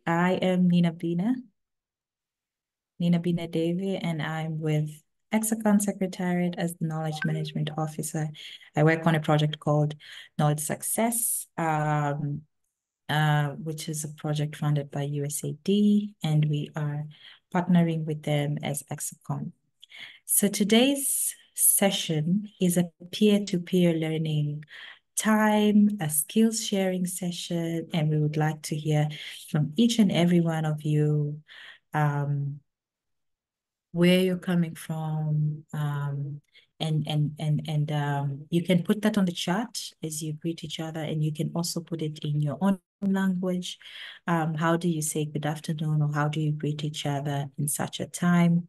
I am Nina Bina Devi, and I'm with ECSACON Secretariat as the Knowledge Management Officer. I work on a project called Knowledge Success, which is a project funded by USAID, and we are partnering with them as ECSACON. So today's session is a peer-to-peer learning time, a skills sharing session, and we would like to hear from each and every one of you where you're coming from, and you can put that on the chat as you greet each other, and you can also put it in your own language. How do you say good afternoon, or how do you greet each other in such a time?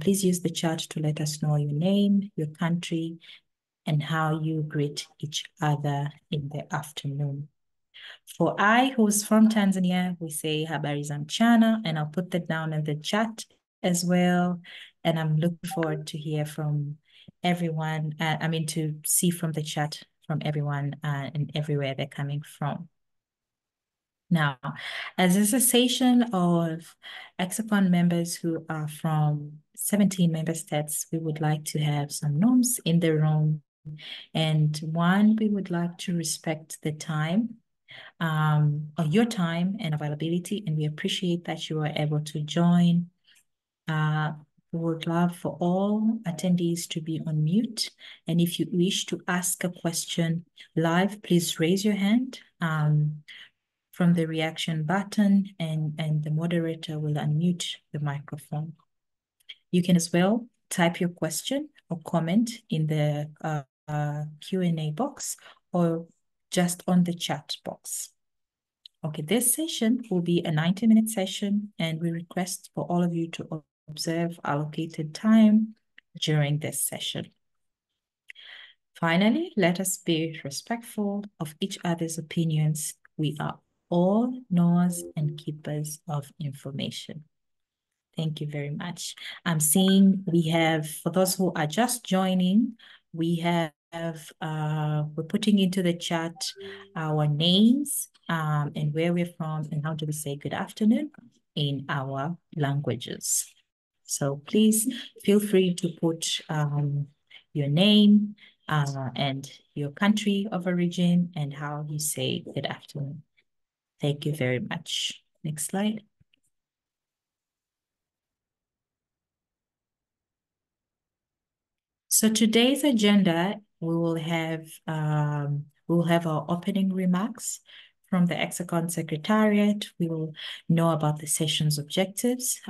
Please use the chat to let us know your name, your country, and how you greet each other in the afternoon. For I, who's from Tanzania, we say habari za mchana, and I'll put that down in the chat as well. And I'm looking forward to hear from everyone. To see from the chat from everyone and everywhere they're coming from. Now, as a session of ECSACON members who are from 17 member states, we would like to have some norms in the room. And one, we would like to respect the time, your time and availability, and we appreciate that you are able to join. We would love for all attendees to be on mute, and if you wish to ask a question live, please raise your hand from the reaction button, and the moderator will unmute the microphone. You can as well type your question or comment in the Q&A box or just on the chat box. Okay, this session will be a 90-minute session, and we request for all of you to observe allocated time during this session. Finally, let us be respectful of each other's opinions. We are all knowers and keepers of information. Thank you very much. I'm seeing we have, for those who are just joining, we're putting into the chat our names and where we're from and how do we say good afternoon in our languages. So please feel free to put your name and your country of origin and how you say good afternoon. Thank you very much. Next slide. So today's agenda, we will have our opening remarks from the ECSACON Secretariat. We will know about the session's objectives.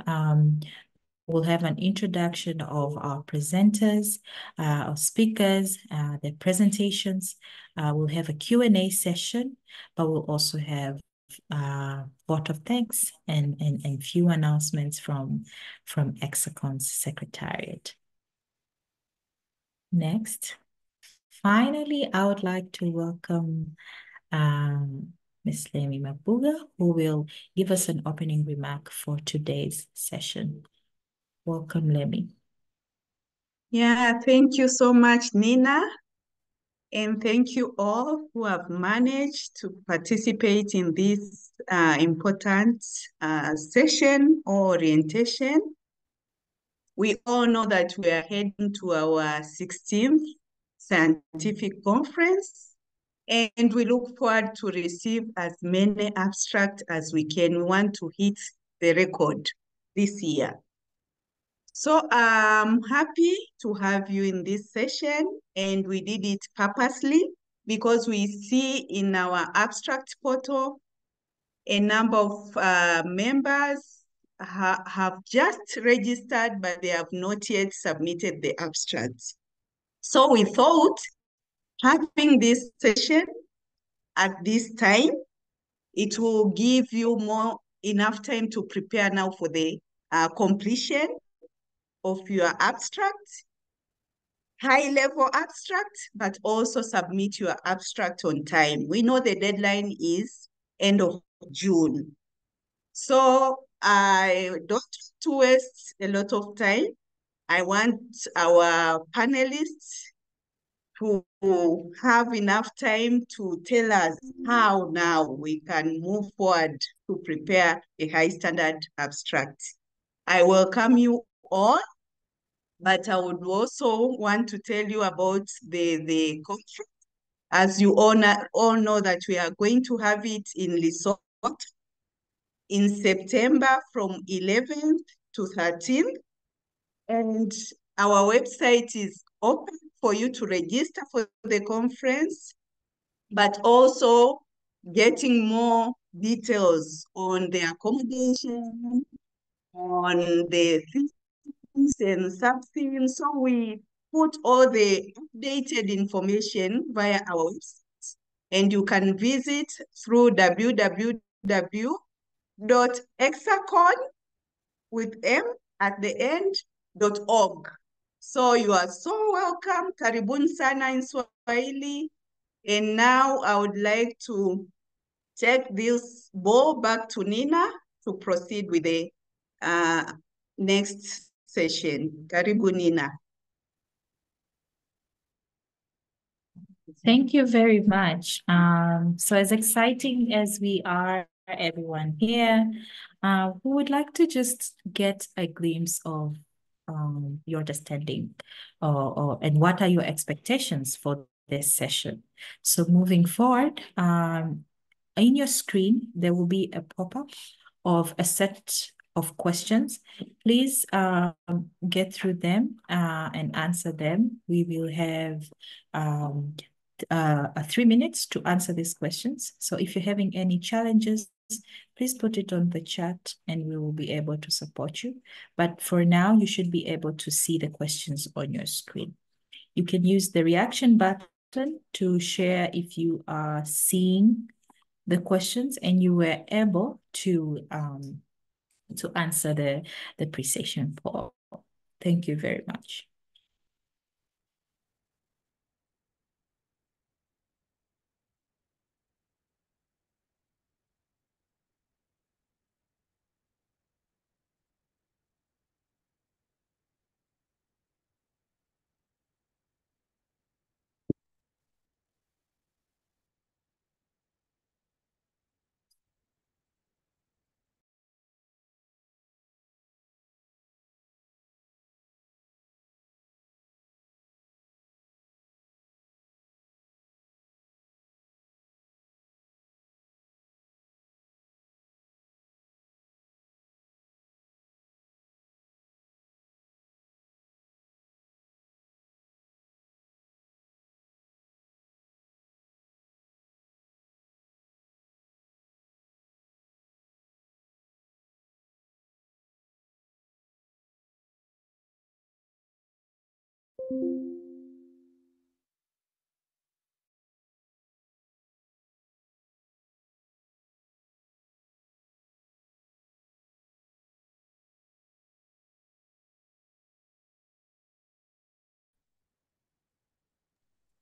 We'll have an introduction of our presenters, our speakers, their presentations. We'll have a Q&A session, but we'll also have vote of thanks and few announcements from ECSACON's Secretariat. Next. Finally, I would like to welcome Ms. Lemi Mabuga, who will give us an opening remark for today's session. Welcome, Lemi. Yeah, thank you so much, Nina. And thank you all who have managed to participate in this important session or orientation. We all know that we are heading to our 16th scientific conference, and we look forward to receive as many abstracts as we can. We want to hit the record this year. So I'm happy to have you in this session, and we did it purposely because we see in our abstract portal a number of members have just registered, but they have not yet submitted the abstracts. So we thought having this session at this time, it will give you enough time to prepare now for the completion of your abstract, high-level abstract, but also submit your abstract on time. We know the deadline is end of June. So I don't want to waste a lot of time. I want our panelists to have enough time to tell us how now we can move forward to prepare a high standard abstract. I welcome you all, but I would also want to tell you about the conference. As you all know that we are going to have it in Lesotho in September from 11th to 13th. And our website is open for you to register for the conference, but also getting more details on the accommodation, on the themes and sub-themes. So we put all the updated information via our website, and you can visit through www.ECSACONM with M at the end.org. So you are so welcome. Karibuni sana in Swahili. And now I would like to take this ball back to Nina to proceed with the next session. Karibu, Nina. Thank you very much. So as exciting as we are, everyone here, we would like to just get a glimpse of your understanding and what are your expectations for this session. So moving forward, in your screen, there will be a pop-up of a set of questions. Please get through them and answer them. We will have 3 minutes to answer these questions. So if you're having any challenges, please put it on the chat and we will be able to support you. But for now, you should be able to see the questions on your screen. You can use the reaction button to share if you are seeing the questions and you were able to answer the pre-session poll. Thank you very much.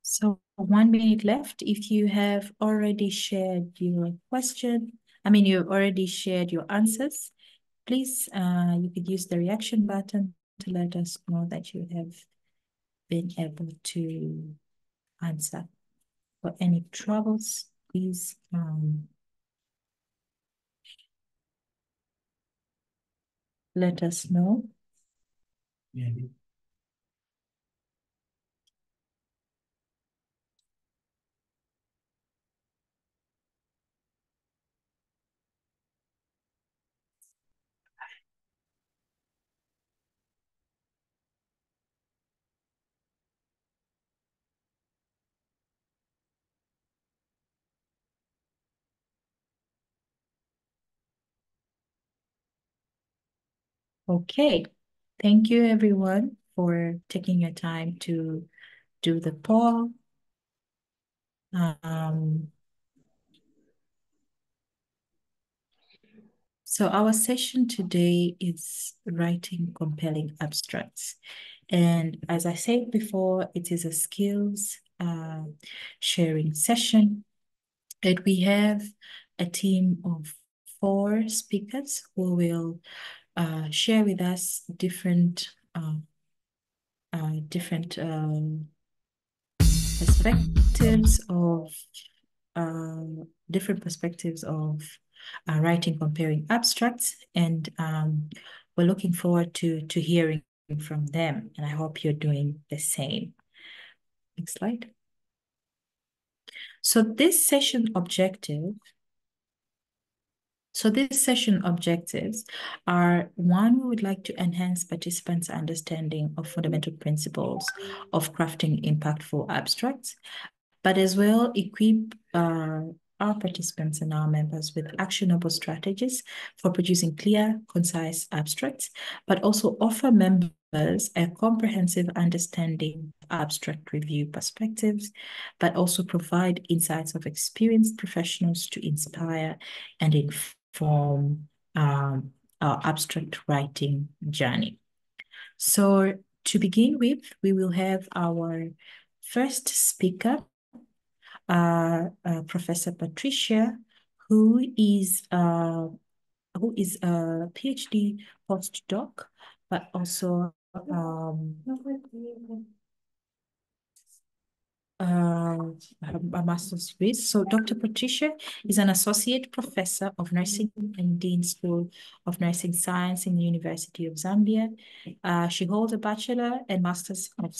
So 1 minute left. If you have already shared your question, you've already shared your answers, please, you could use the reaction button to let us know that you have been able to answer. For any troubles, please let us know. Yeah. Okay, thank you everyone for taking your time to do the poll. So our session today is writing compelling abstracts. And as I said before, it is a skills sharing session. And we have a team of 4 speakers who will share with us different perspectives of writing comparing abstracts, and we're looking forward to hearing from them, and I hope you're doing the same. Next slide. So this session objectives are: one, we would like to enhance participants' understanding of fundamental principles of crafting impactful abstracts, but as well equip our participants and our members with actionable strategies for producing clear, concise abstracts, but also offer members a comprehensive understanding of abstract review perspectives, but also provide insights of experienced professionals to inspire and inform our abstract writing journey. So to begin with, we will have our first speaker, Professor Patricia, who is a PhD postdoc, but also a master's degree. So Dr. Patricia is an associate professor of nursing and Dean School of Nursing Science in the University of Zambia. She holds a bachelor and master's of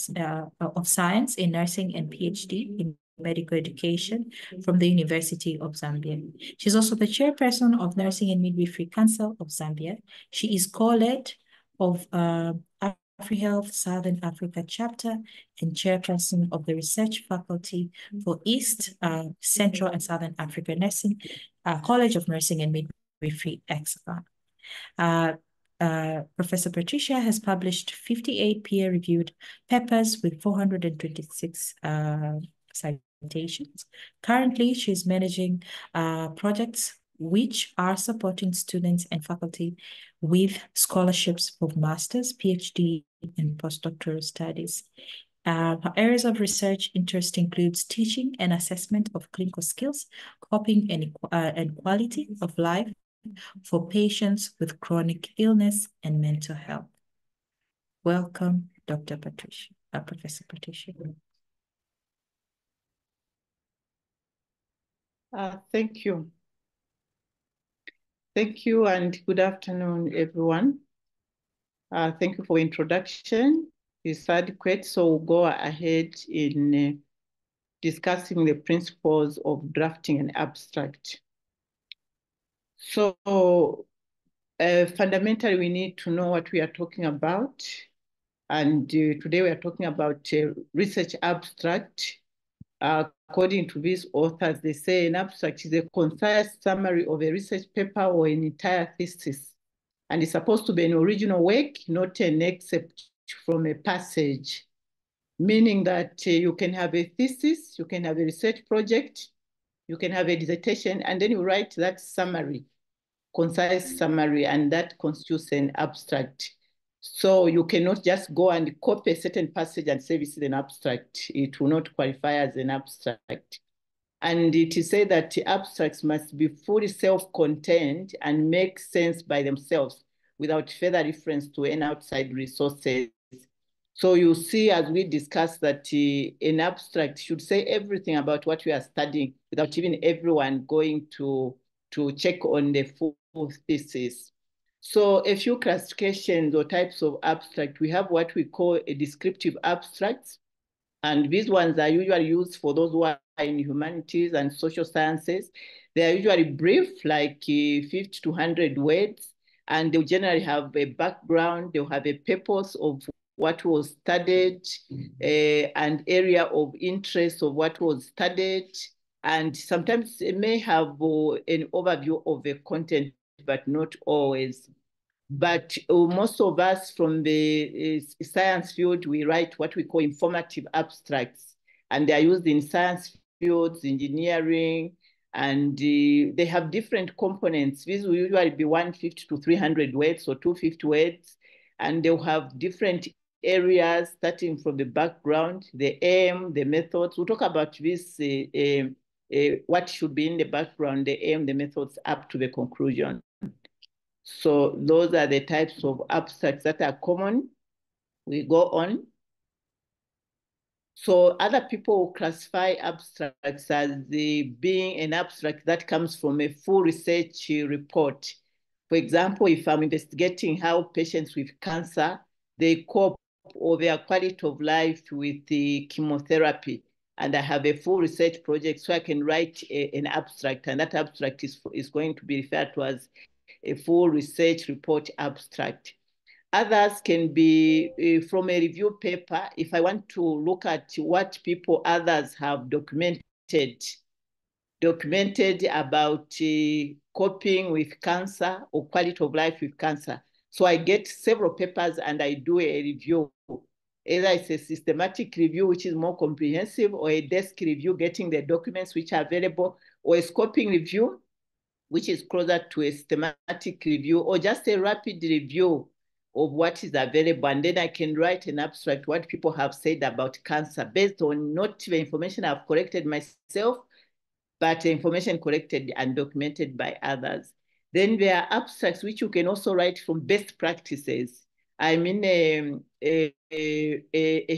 science in nursing and PhD in medical education from the University of Zambia. She's also the chairperson of Nursing and Midwifery Council of Zambia. She is co-led of AfriHealth Southern Africa chapter and chairperson of the research faculty for East, Central and Southern Africa Nursing, College of Nursing and Midwifery, ECSACONM. Professor Patricia has published 58 peer-reviewed papers with 426 citations. Currently, she's managing projects which are supporting students and faculty with scholarships for master's, PhD, and postdoctoral studies. Her areas of research interest includes teaching and assessment of clinical skills, coping and quality of life for patients with chronic illness and mental health. Welcome, Dr. Patricia, Professor Patricia. Thank you. Thank you and good afternoon, everyone. Thank you for introduction. It's adequate, so we'll go ahead in discussing the principles of drafting an abstract. So fundamentally, we need to know what we are talking about. And today we are talking about research abstract. According to these authors, they say an abstract is a concise summary of a research paper or an entire thesis. And it's supposed to be an original work, not an excerpt from a passage, meaning that you can have a thesis, you can have a research project, you can have a dissertation, and then you write that summary, concise summary, and that constitutes an abstract. So you cannot just go and copy a certain passage and say this is an abstract. It will not qualify as an abstract. And it is said that abstracts must be fully self-contained and make sense by themselves without further reference to any outside resources. So you see, as we discussed, that an abstract should say everything about what we are studying without even everyone going to check on the full thesis. So a few classifications or types of abstract. We have what we call a descriptive abstracts. And these ones are usually used for those who are in humanities and social sciences. They are usually brief, like 50 to 100 words, and they'll generally have a background, they'll have a purpose of what was studied, an area of interest of what was studied, and sometimes it may have an overview of the content, but not always. But most of us from the science field, we write what we call informative abstracts, and they are used in science fields, engineering, and they have different components. These will usually be 150 to 300 words or 250 words, and they'll have different areas starting from the background, the aim, the methods. We'll talk about this, what should be in the background, the aim, the methods, up to the conclusion. So those are the types of abstracts that are common. We go on. So other people classify abstracts as being an abstract that comes from a full research report. For example, if I'm investigating how patients with cancer, they cope or their quality of life with the chemotherapy, and I have a full research project, so I can write an abstract, and that abstract is going to be referred to as a full research report abstract. Others can be from a review paper. If I want to look at what others have documented about coping with cancer or quality of life with cancer. So I get several papers and I do a review. Either it's a systematic review, which is more comprehensive, or a desk review, getting the documents which are available, or a scoping review, which is closer to a systematic review, or just a rapid review of what is available. And then I can write an abstract, what people have said about cancer, based on not the information I've collected myself, but the information collected and documented by others. Then there are abstracts which you can also write from best practices. I'm in a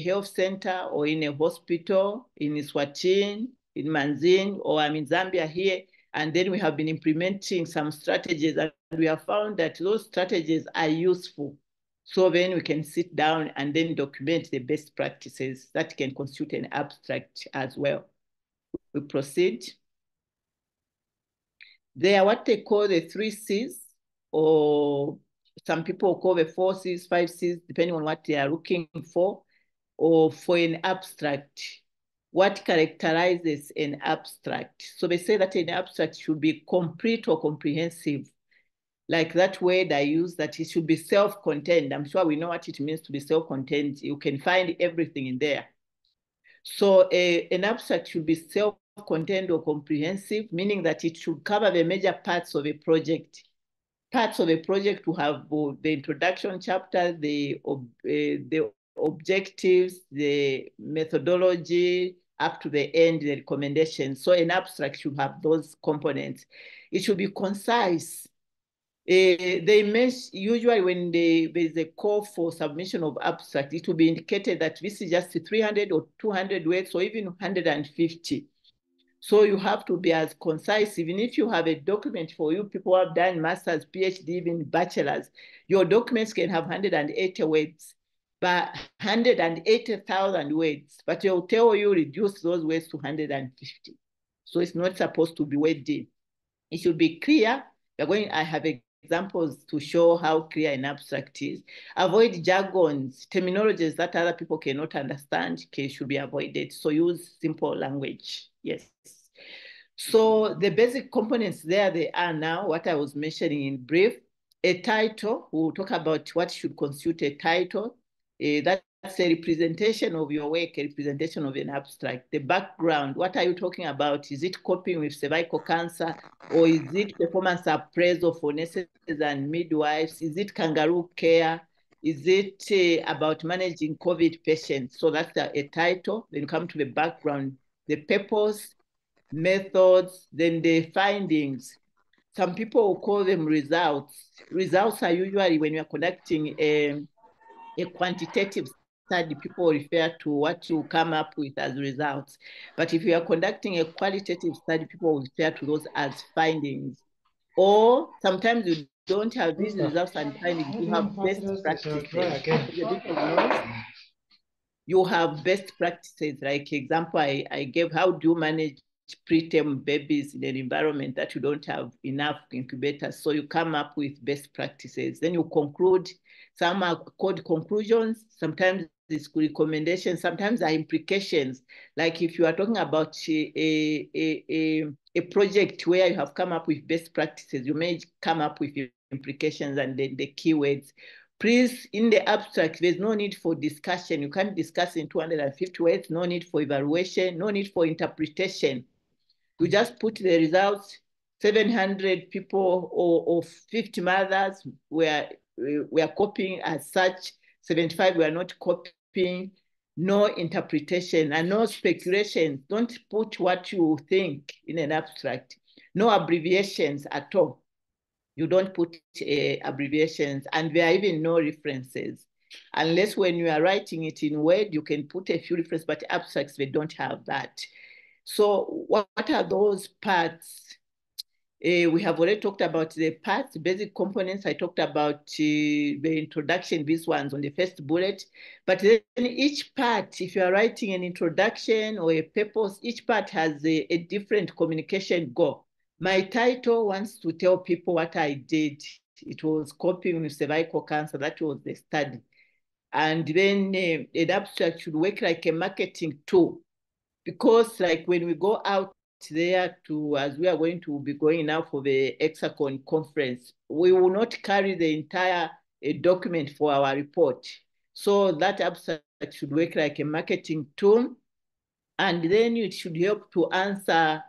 health center or in a hospital in Eswatini, in Manzini, or I'm in Zambia here. And then we have been implementing some strategies, and we have found that those strategies are useful. So then we can sit down and then document the best practices that can constitute an abstract as well. We proceed. They are what they call the 3 C's, or some people call the 4 C's, 5 C's, depending on what they are looking for, or for an abstract. What characterizes an abstract? So they say that an abstract should be complete or comprehensive. Like that word I use, that it should be self-contained. I'm sure we know what it means to be self-contained. You can find everything in there. So an abstract should be self-contained or comprehensive, meaning that it should cover the major parts of a project. Parts of a project will have both the introduction chapter, the objectives, the methodology, up to the end, the recommendations. So an abstract should have those components. It should be concise. They usually when there's a call for submission of abstract, it will be indicated that this is just 300 or 200 words, or even 150. So you have to be as concise. Even if you have a document, for you people who have done master's, PhD, even bachelor's, your documents can have 180 words, but 180,000 words, but they'll tell you reduce those words to 150. So it's not supposed to be wordy. It should be clear. I have examples to show how clear an abstract is. Avoid jargons, terminologies that other people cannot understand should be avoided. So use simple language, yes. So the basic components there, they are now what I was mentioning in brief. A title, we'll talk about what should constitute a title. That's a representation of your work, a representation of an abstract. The background, what are you talking about? Is it coping with cervical cancer, or is it performance appraisal for nurses and midwives? Is it kangaroo care? Is it about managing COVID patients? So that's a title. Then come to the background, the purpose, methods, then the findings. Some people will call them results. Results are usually when you're conducting a quantitative study, people refer to what you come up with as results. But if you are conducting a qualitative study, people will refer to those as findings. Or sometimes you don't have these results and findings, you have best practices. There's a bit of noise. You have best practices, like example I gave, how do you manage preterm babies in an environment that you don't have enough incubators? So you come up with best practices. Then you conclude. Some are called conclusions. Sometimes it's recommendations. Sometimes are implications. Like if you are talking about a project where you have come up with best practices, you may come up with implications and then the keywords. Please, in the abstract, there's no need for discussion. You can't discuss in 250 words, no need for evaluation, no need for interpretation. You just put the results, 700 people or 50 mothers were copying as such, 75 were not copying, no interpretation and no speculation. Don't put what you think in an abstract. No abbreviations at all. You don't put abbreviations, and there are even no references. Unless when you are writing it in Word, you can put a few references, but abstracts, they don't have that. So what are those parts? We have already talked about the parts, basic components. I talked about the introduction, these ones on the first bullet. But then each part, if you are writing an introduction or a purpose, each part has a different communication goal. My title wants to tell people what I did. It was coping with cervical cancer. That was the study. And then an abstract should work like a marketing tool, because like when we go out there to, as we are going to be going now for the ECSACONM conference, we will not carry the entire document for our report. So that abstract should work like a marketing tool. And then it should help to answer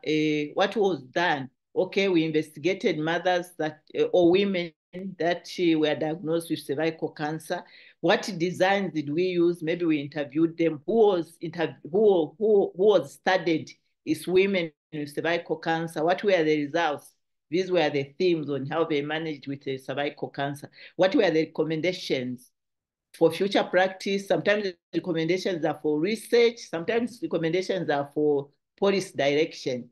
what was done. Okay, we investigated mothers that or women that were diagnosed with cervical cancer. What designs did we use? Maybe we interviewed them. Who was studied is women with cervical cancer. What were the results? These were the themes on how they managed with the cervical cancer. What were the recommendations for future practice? Sometimes the recommendations are for research, sometimes recommendations are for policy direction.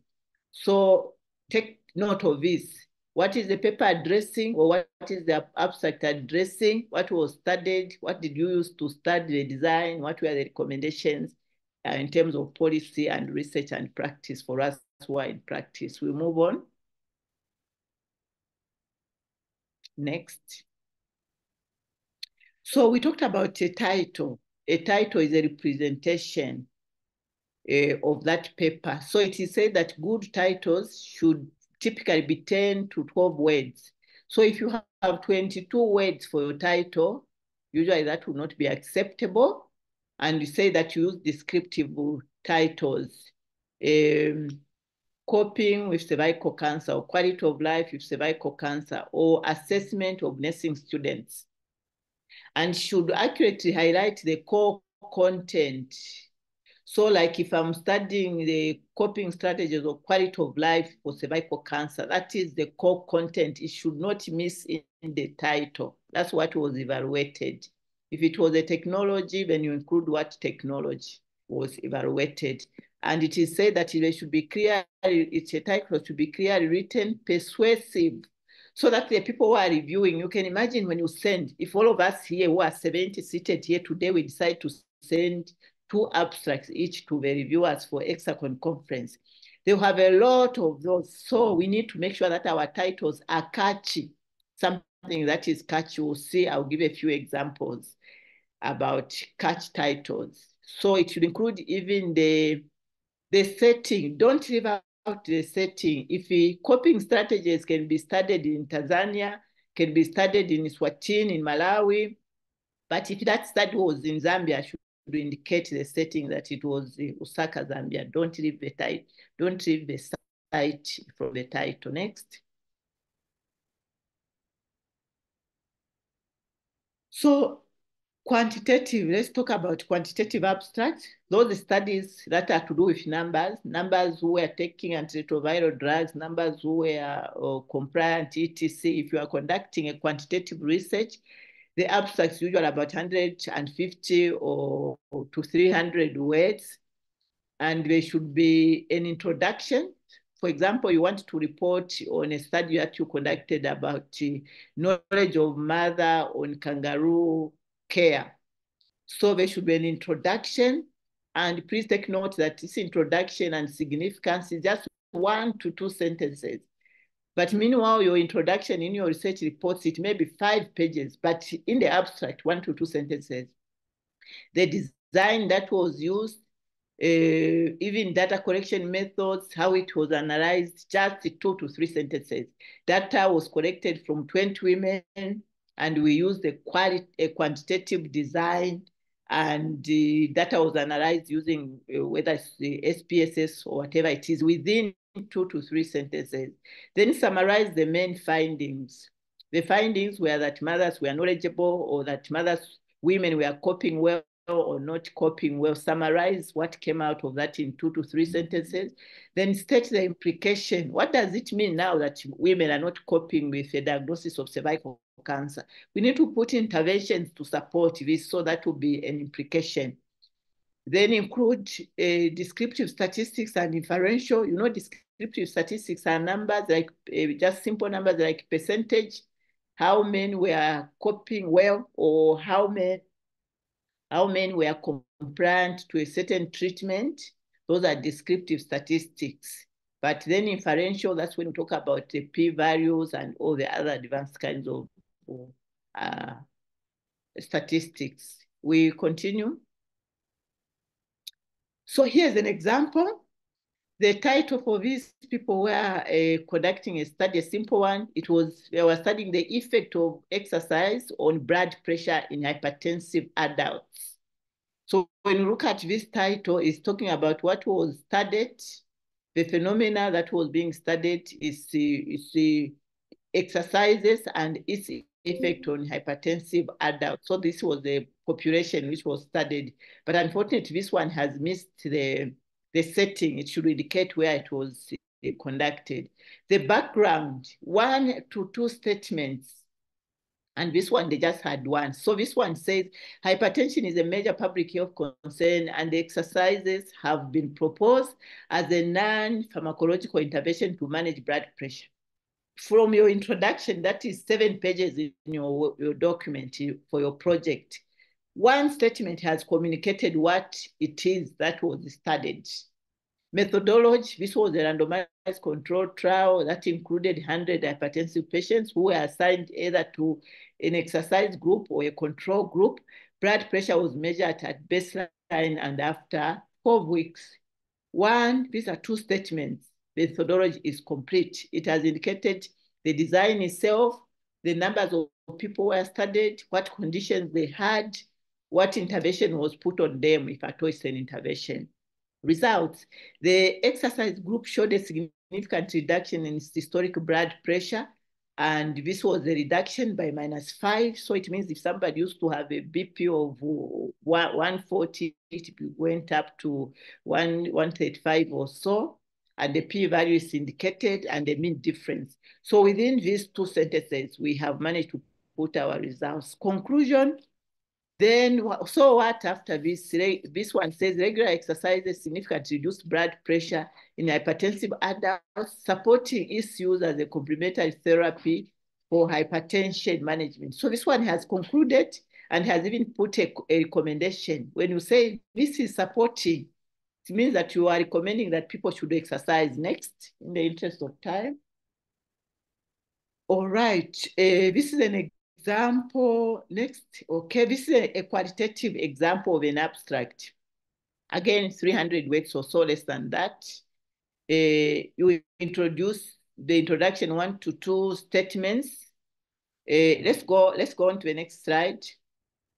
So take note of this. What is the paper addressing, or what is the abstract addressing? What was studied? What did you use to study the design? What were the recommendations in terms of policy and research and practice for us who are in practice? We move on. Next. So we talked about a title. A title is a representation of that paper. So it is said that good titles should typically be 10 to 12 words. So if you have 22 words for your title, usually that will not be acceptable. And you say that you use descriptive titles. Coping with cervical cancer, or quality of life with cervical cancer, or assessment of nursing students, and should accurately highlight the core content. So like if I'm studying the coping strategies or quality of life for cervical cancer, that is the core content. It should not miss in the title. That's what was evaluated. If it was a technology, then you include what technology was evaluated. And it is said that it should be clear, it's a title should be clearly written, persuasive, so that the people who are reviewing, you can imagine when you send, if all of us here who are 70 seated here today, we decide to send 2 abstracts each to the reviewers for ECSACONM conference, they'll have a lot of those. So we need to make sure that our titles are catchy, something that is catchy. We'll see, I'll give a few examples about catch titles. So it should include even the setting. Don't leave out the setting. If the coping strategies can be studied in Tanzania, can be studied in Eswatini, in Malawi, but if that study was in Zambia, should indicate the setting that it was Lusaka, Zambia. Don't leave the title. Don't leave the site from the title. Next. So quantitative, let's talk about quantitative abstracts. Those studies that are to do with numbers who were taking antiretroviral drugs, numbers who were compliant, etc. If you are conducting a quantitative research, the abstracts usually about 150 or to 300 words, and there should be an introduction. For example, you want to report on a study that you conducted about knowledge of mother on kangaroo care. So there should be an introduction, and please take note that this introduction and significance is just 1 to 2 sentences. But meanwhile, your introduction in your research reports, it may be 5 pages, but in the abstract, 1 to 2 sentences. The design that was used, even data collection methods, how it was analyzed, just 2 to 3 sentences. Data was collected from 20 women, and we used a quantitative design, and the data was analyzed using whether it's the SPSS or whatever it is, within 2 to 3 sentences. Then summarize the main findings. The findings were that mothers were knowledgeable, or that women were coping well or not coping well. Summarize what came out of that in 2 to 3 sentences. Then state the implication. What does it mean now that women are not coping with a diagnosis of cervical cancer. We need to put interventions to support this, so that will be an implication. Then include descriptive statistics and inferential. You know, descriptive statistics are numbers like just simple numbers like percentage, how many were coping well, or how many were compliant to a certain treatment. Those are descriptive statistics. But then inferential, that's when we talk about the p-values and all the other advanced kinds of statistics. We continue. So here's an example. The title for these people were conducting a study, a simple one. They were studying the effect of exercise on blood pressure in hypertensive adults. So when you look at this title, it's talking about what was studied. The phenomena that was being studied is the exercises and its effect on hypertensive adults. So this was the population which was studied. But unfortunately, this one has missed the setting. It should indicate where it was conducted. The background, 1 to 2 statements. And this one, they just had one. So this one says, hypertension is a major public health concern, and the exercises have been proposed as a non-pharmacological intervention to manage blood pressure. From your introduction, that is 7 pages in your document for your project, one statement has communicated what it is that was studied. Methodology, this was a randomized controlled trial that included 100 hypertensive patients who were assigned either to an exercise group or a control group. Blood pressure was measured at baseline and after 12 weeks. These are 2 statements. Methodology is complete. It has indicated the design itself, the numbers of people were studied, what conditions they had, what intervention was put on them, if at all it's an intervention. Results, the exercise group showed a significant reduction in systolic blood pressure, and this was a reduction by -5. So it means if somebody used to have a BP of 140, it went up to 135 or so, and the p-value is indicated and the mean difference. So within these 2 sentences, we have managed to put our results. Conclusion. Then, so what after this? This one says regular exercises significantly reduce blood pressure in hypertensive adults, supporting its use as a complementary therapy for hypertension management. So this one has concluded and has even put a recommendation. When you say this is supporting, it means that you are recommending that people should exercise next, in the interest of time. All right, this is an example next. Okay, this is a qualitative example of an abstract. Again, 300 words or so, less than that. You introduce the introduction, 1 to 2 statements. Let's go on to the next slide.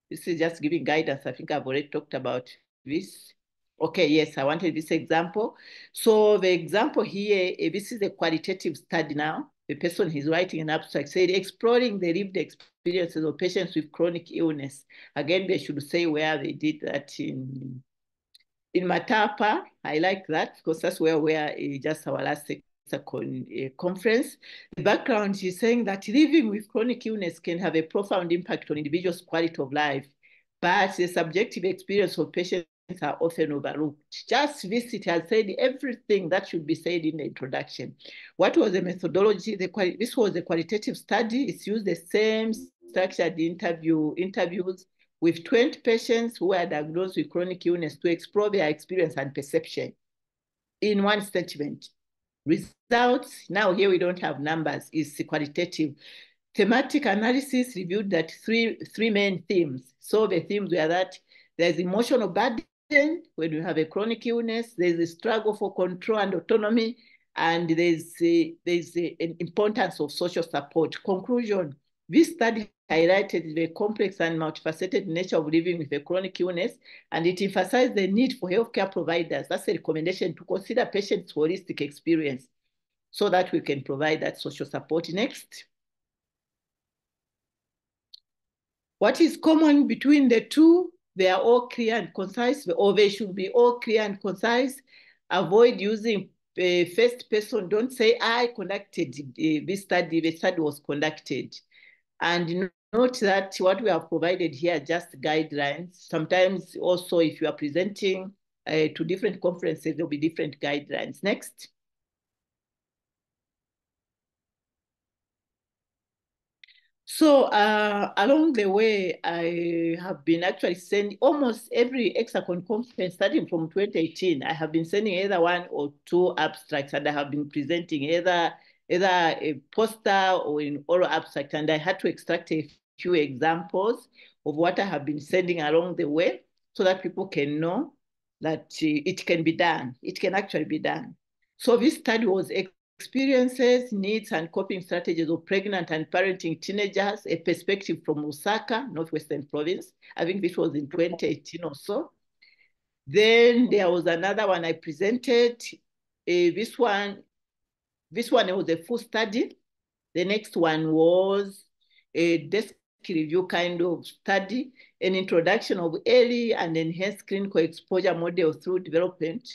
This is just giving guidance. I think I've already talked about this. Okay, yes, I wanted this example. So the example here, this is a qualitative study now. The person who's writing an abstract said, exploring the lived experiences of patients with chronic illness. Again, they should say where they did that in Matapa. I like that because that's where just our last conference. The background is saying that living with chronic illness can have a profound impact on individuals' quality of life, but the subjective experience of patients are often overlooked. Just this, it has said everything that should be said in the introduction. What was the methodology? This was a qualitative study. It's used the same structured interviews with 20 patients who were diagnosed with chronic illness to explore their experience and perception in one statement. Results, now here we don't have numbers, is qualitative. Thematic analysis reviewed that three main themes. So the themes were that there's emotional burden when you have a chronic illness, there's a struggle for control and autonomy, and there's an importance of social support. Conclusion, this study highlighted the complex and multifaceted nature of living with a chronic illness, and it emphasized the need for healthcare providers. That's a recommendation to consider patients' holistic experience so that we can provide that social support. Next. What is common between the two? They are all clear and concise, or they should be all clear and concise. Avoid using first person. Don't say, I conducted this study, the study was conducted. And note that what we have provided here are just guidelines. Sometimes also if you are presenting to different conferences, there'll be different guidelines. Next. So along the way, I have been actually sending almost every ECSACON conference starting from 2018. I have been sending either one or two abstracts, and I have been presenting either a poster or an oral abstract. And I had to extract a few examples of what I have been sending along the way so that people can know that it can be done. It can actually be done. So this study was experiences, needs, and coping strategies of pregnant and parenting teenagers, a perspective from Lusaka, Northwestern Province. I think this was in 2018 or so. Then there was another one I presented. This one was a full study. The next one was a desk review kind of study, an introduction of early and enhanced clinical exposure model through development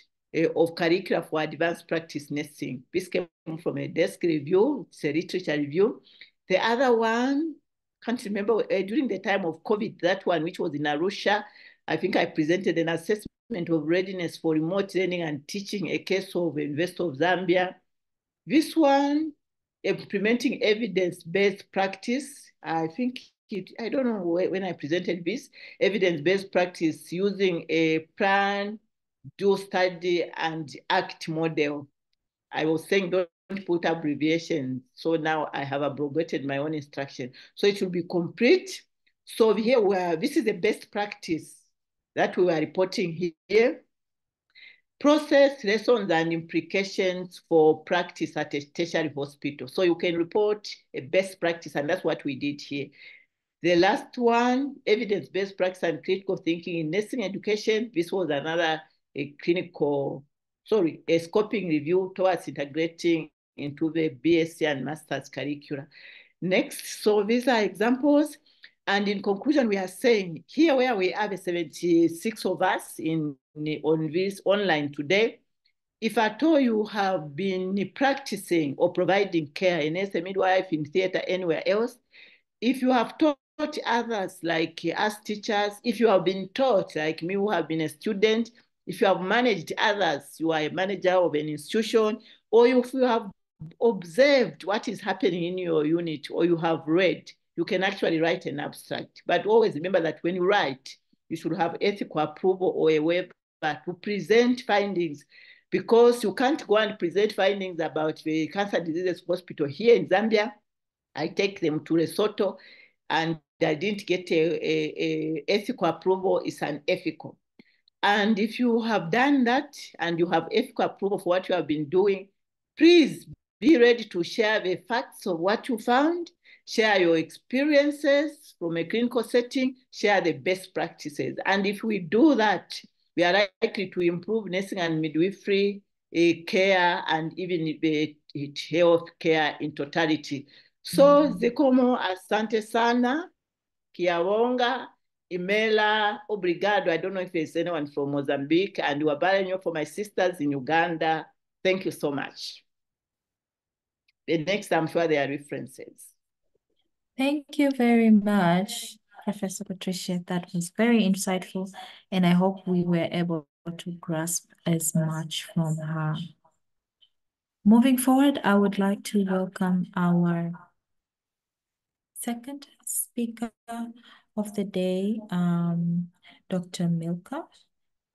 of curricula for advanced practice nursing. This came from a desk review, it's a literature review. The other one, can't remember, during the time of COVID, that one, which was in Arusha, I think I presented an assessment of readiness for remote learning and teaching, a case of University of Zambia. This one, implementing evidence-based practice, I think I don't know when I presented this, evidence-based practice using a plan, do, study, and act model. I was saying don't put abbreviations. So now I have abbreviated my own instruction. So it will be complete. So here this is the best practice that we are reporting here. Process, lessons, and implications for practice at a tertiary hospital. So you can report a best practice, and that's what we did here. The last one, evidence-based practice and critical thinking in nursing education. This was another a scoping review towards integrating into the BSc and master's curricula. Next, so these are examples. And in conclusion, we are saying here where we have 76 of us on this online today, if at all you have been practicing or providing care in as a midwife, in theater, anywhere else, if you have taught others like us teachers, if you have been taught like me who have been a student, if you have managed others, you are a manager of an institution, or if you have observed what is happening in your unit, or you have read, you can actually write an abstract. But always remember that when you write, you should have ethical approval or a waiver to present findings, because you can't go and present findings about the cancer diseases hospital here in Zambia. I take them to Lesotho and I didn't get a ethical approval. It's unethical. And if you have done that and you have ethical approval for what you have been doing, please be ready to share the facts of what you found, share your experiences from a clinical setting, share the best practices. And if we do that, we are likely to improve nursing and midwifery care and even health care in totality. So Zekomo, asante sana, Kiawonga, Imela, obrigado. I don't know if there's anyone from Mozambique, and Wabarenyo for my sisters in Uganda. Thank you so much. The next, I'm sure there are references. Thank you very much, Professor Patricia. That was very insightful, and I hope we were able to grasp as much from her. Moving forward, I would like to welcome our second speaker of the day, Dr. Milka.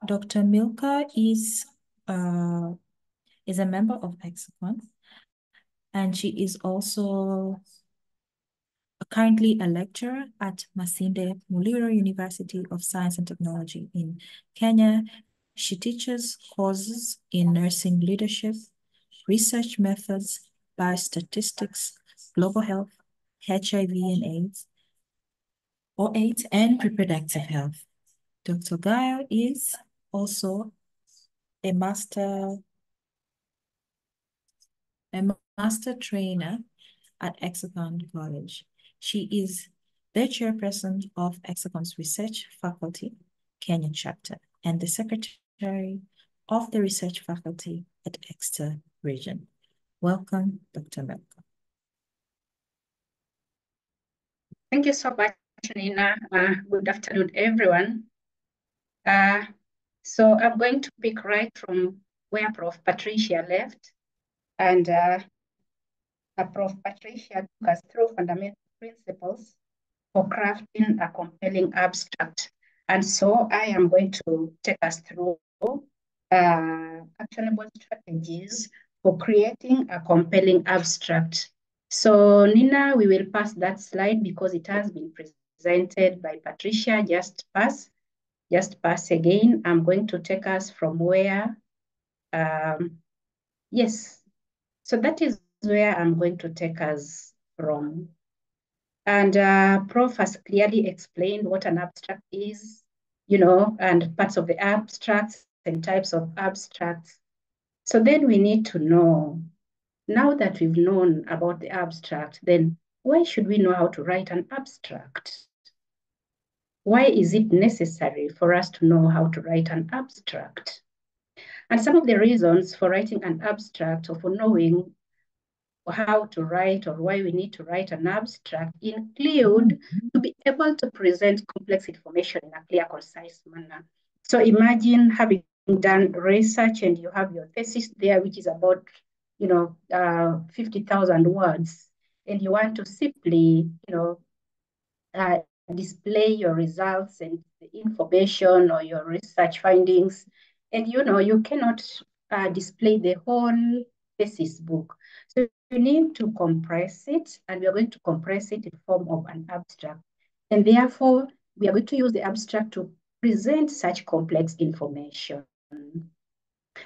Dr. Milka is a member of ECSACONM, and she is also currently a lecturer at Masinde Muliro University of Science and Technology in Kenya. She teaches courses in nursing leadership, research methods, biostatistics, global health, HIV and AIDS, and reproductive health. Dr. Gayo is also a master trainer at ECSACON College. She is the chairperson of ECSACON's research faculty, Kenya chapter, and the secretary of the research faculty at Exeter region. Welcome, Dr. Milka. Thank you so much, Nina. Good afternoon, everyone. So I'm going to pick right from where Prof. Patricia left. And Prof. Patricia took us through fundamental principles for crafting a compelling abstract. And so I am going to take us through actionable strategies for creating a compelling abstract. So Nina, we will pass that slide because it has been presented by Patricia. Just pass again. I'm going to take us from where, yes. So that is where I'm going to take us from. And Prof has clearly explained what an abstract is, and parts of the abstracts and types of abstracts. So then we need to know, now that we've known about the abstract, then why should we know how to write an abstract? Why is it necessary for us to know how to write an abstract? And some of the reasons for writing an abstract or for knowing how to write or why we need to write an abstract include to be able to present complex information in a clear, concise manner. So imagine having done research and you have your thesis there, which is about 50,000 words, and you want to simply display your results and the information or your research findings, and you cannot display the whole thesis book. So you need to compress it, and we are going to compress it in form of an abstract. And therefore, we are going to use the abstract to present such complex information,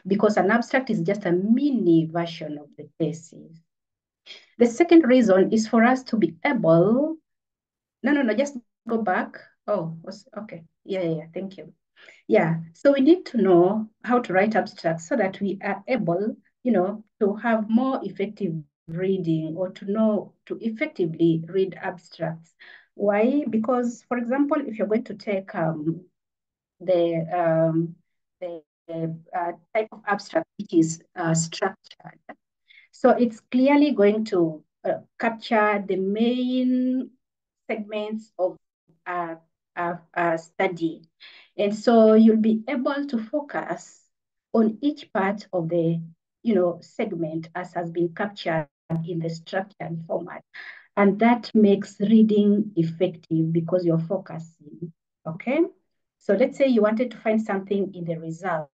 because an abstract is just a mini version of the thesis. The second reason is for us to be able, just go back. Oh, okay. Yeah, thank you. Yeah, so we need to know how to write abstracts so that we are able, to have more effective reading, or to know to effectively read abstracts. Why? Because, for example, if you're going to take the type of abstract which is structured, so it's clearly going to capture the main segments of a study. And so you'll be able to focus on each part of the segment as has been captured in the structured format. And that makes reading effective because you're focusing, okay? So let's say you wanted to find something in the results.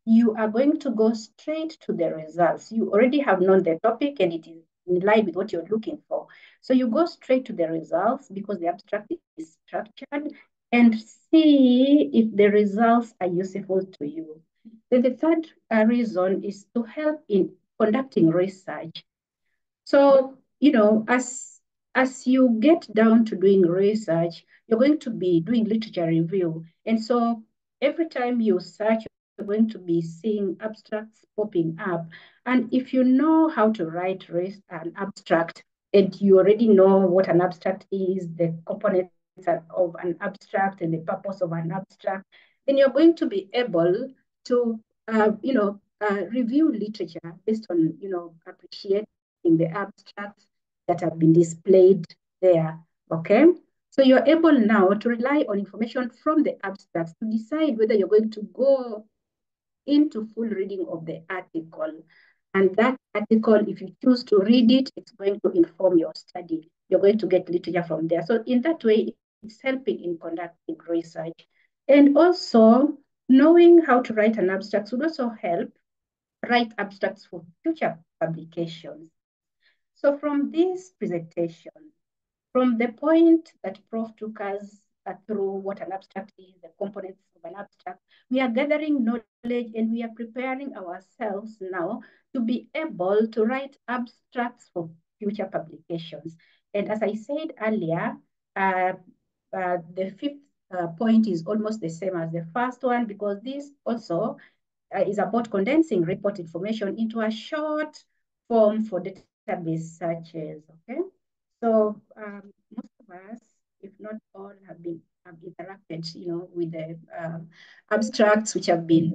You are going to go straight to the results. You already have known the topic and it is in line with what you're looking for. So you go straight to the results because the abstract is structured, and see if the results are useful to you. Then the third reason is to help in conducting research. So, as you get down to doing research, you're going to be doing literature review. And so every time you search, you're going to be seeing abstracts popping up. And if you know how to write an abstract, and you already know what an abstract is, the components of an abstract and the purpose of an abstract, then you're going to be able to, review literature based on, appreciating the abstracts that have been displayed there, okay? So you're able now to rely on information from the abstracts to decide whether you're going to go into full reading of the article. And that article, if you choose to read it, it's going to inform your study. You're going to get literature from there. So in that way, it's helping in conducting research. And also, knowing how to write an abstract would also help write abstracts for future publications. So from this presentation, from the point that Prof took us through what an abstract is, the components of an abstract, we are gathering knowledge and we are preparing ourselves now to be able to write abstracts for future publications. And as I said earlier, the fifth point is almost the same as the first one, because this also is about condensing report information into a short form for database searches, okay? So most of us, if not all, have interacted, with the abstracts which have been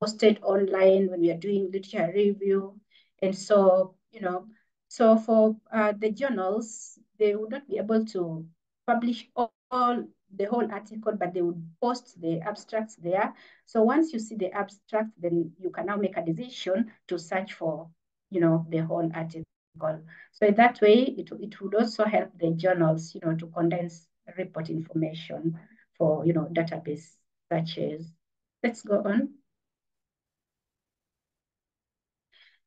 posted online when we are doing literature review. And so, so for the journals, they would not be able to publish all the whole article, but they would post the abstracts there. So once you see the abstract, then you can now make a decision to search for, the whole article. So in that way, it would also help the journals, to condense report information for, database searches. Let's go on.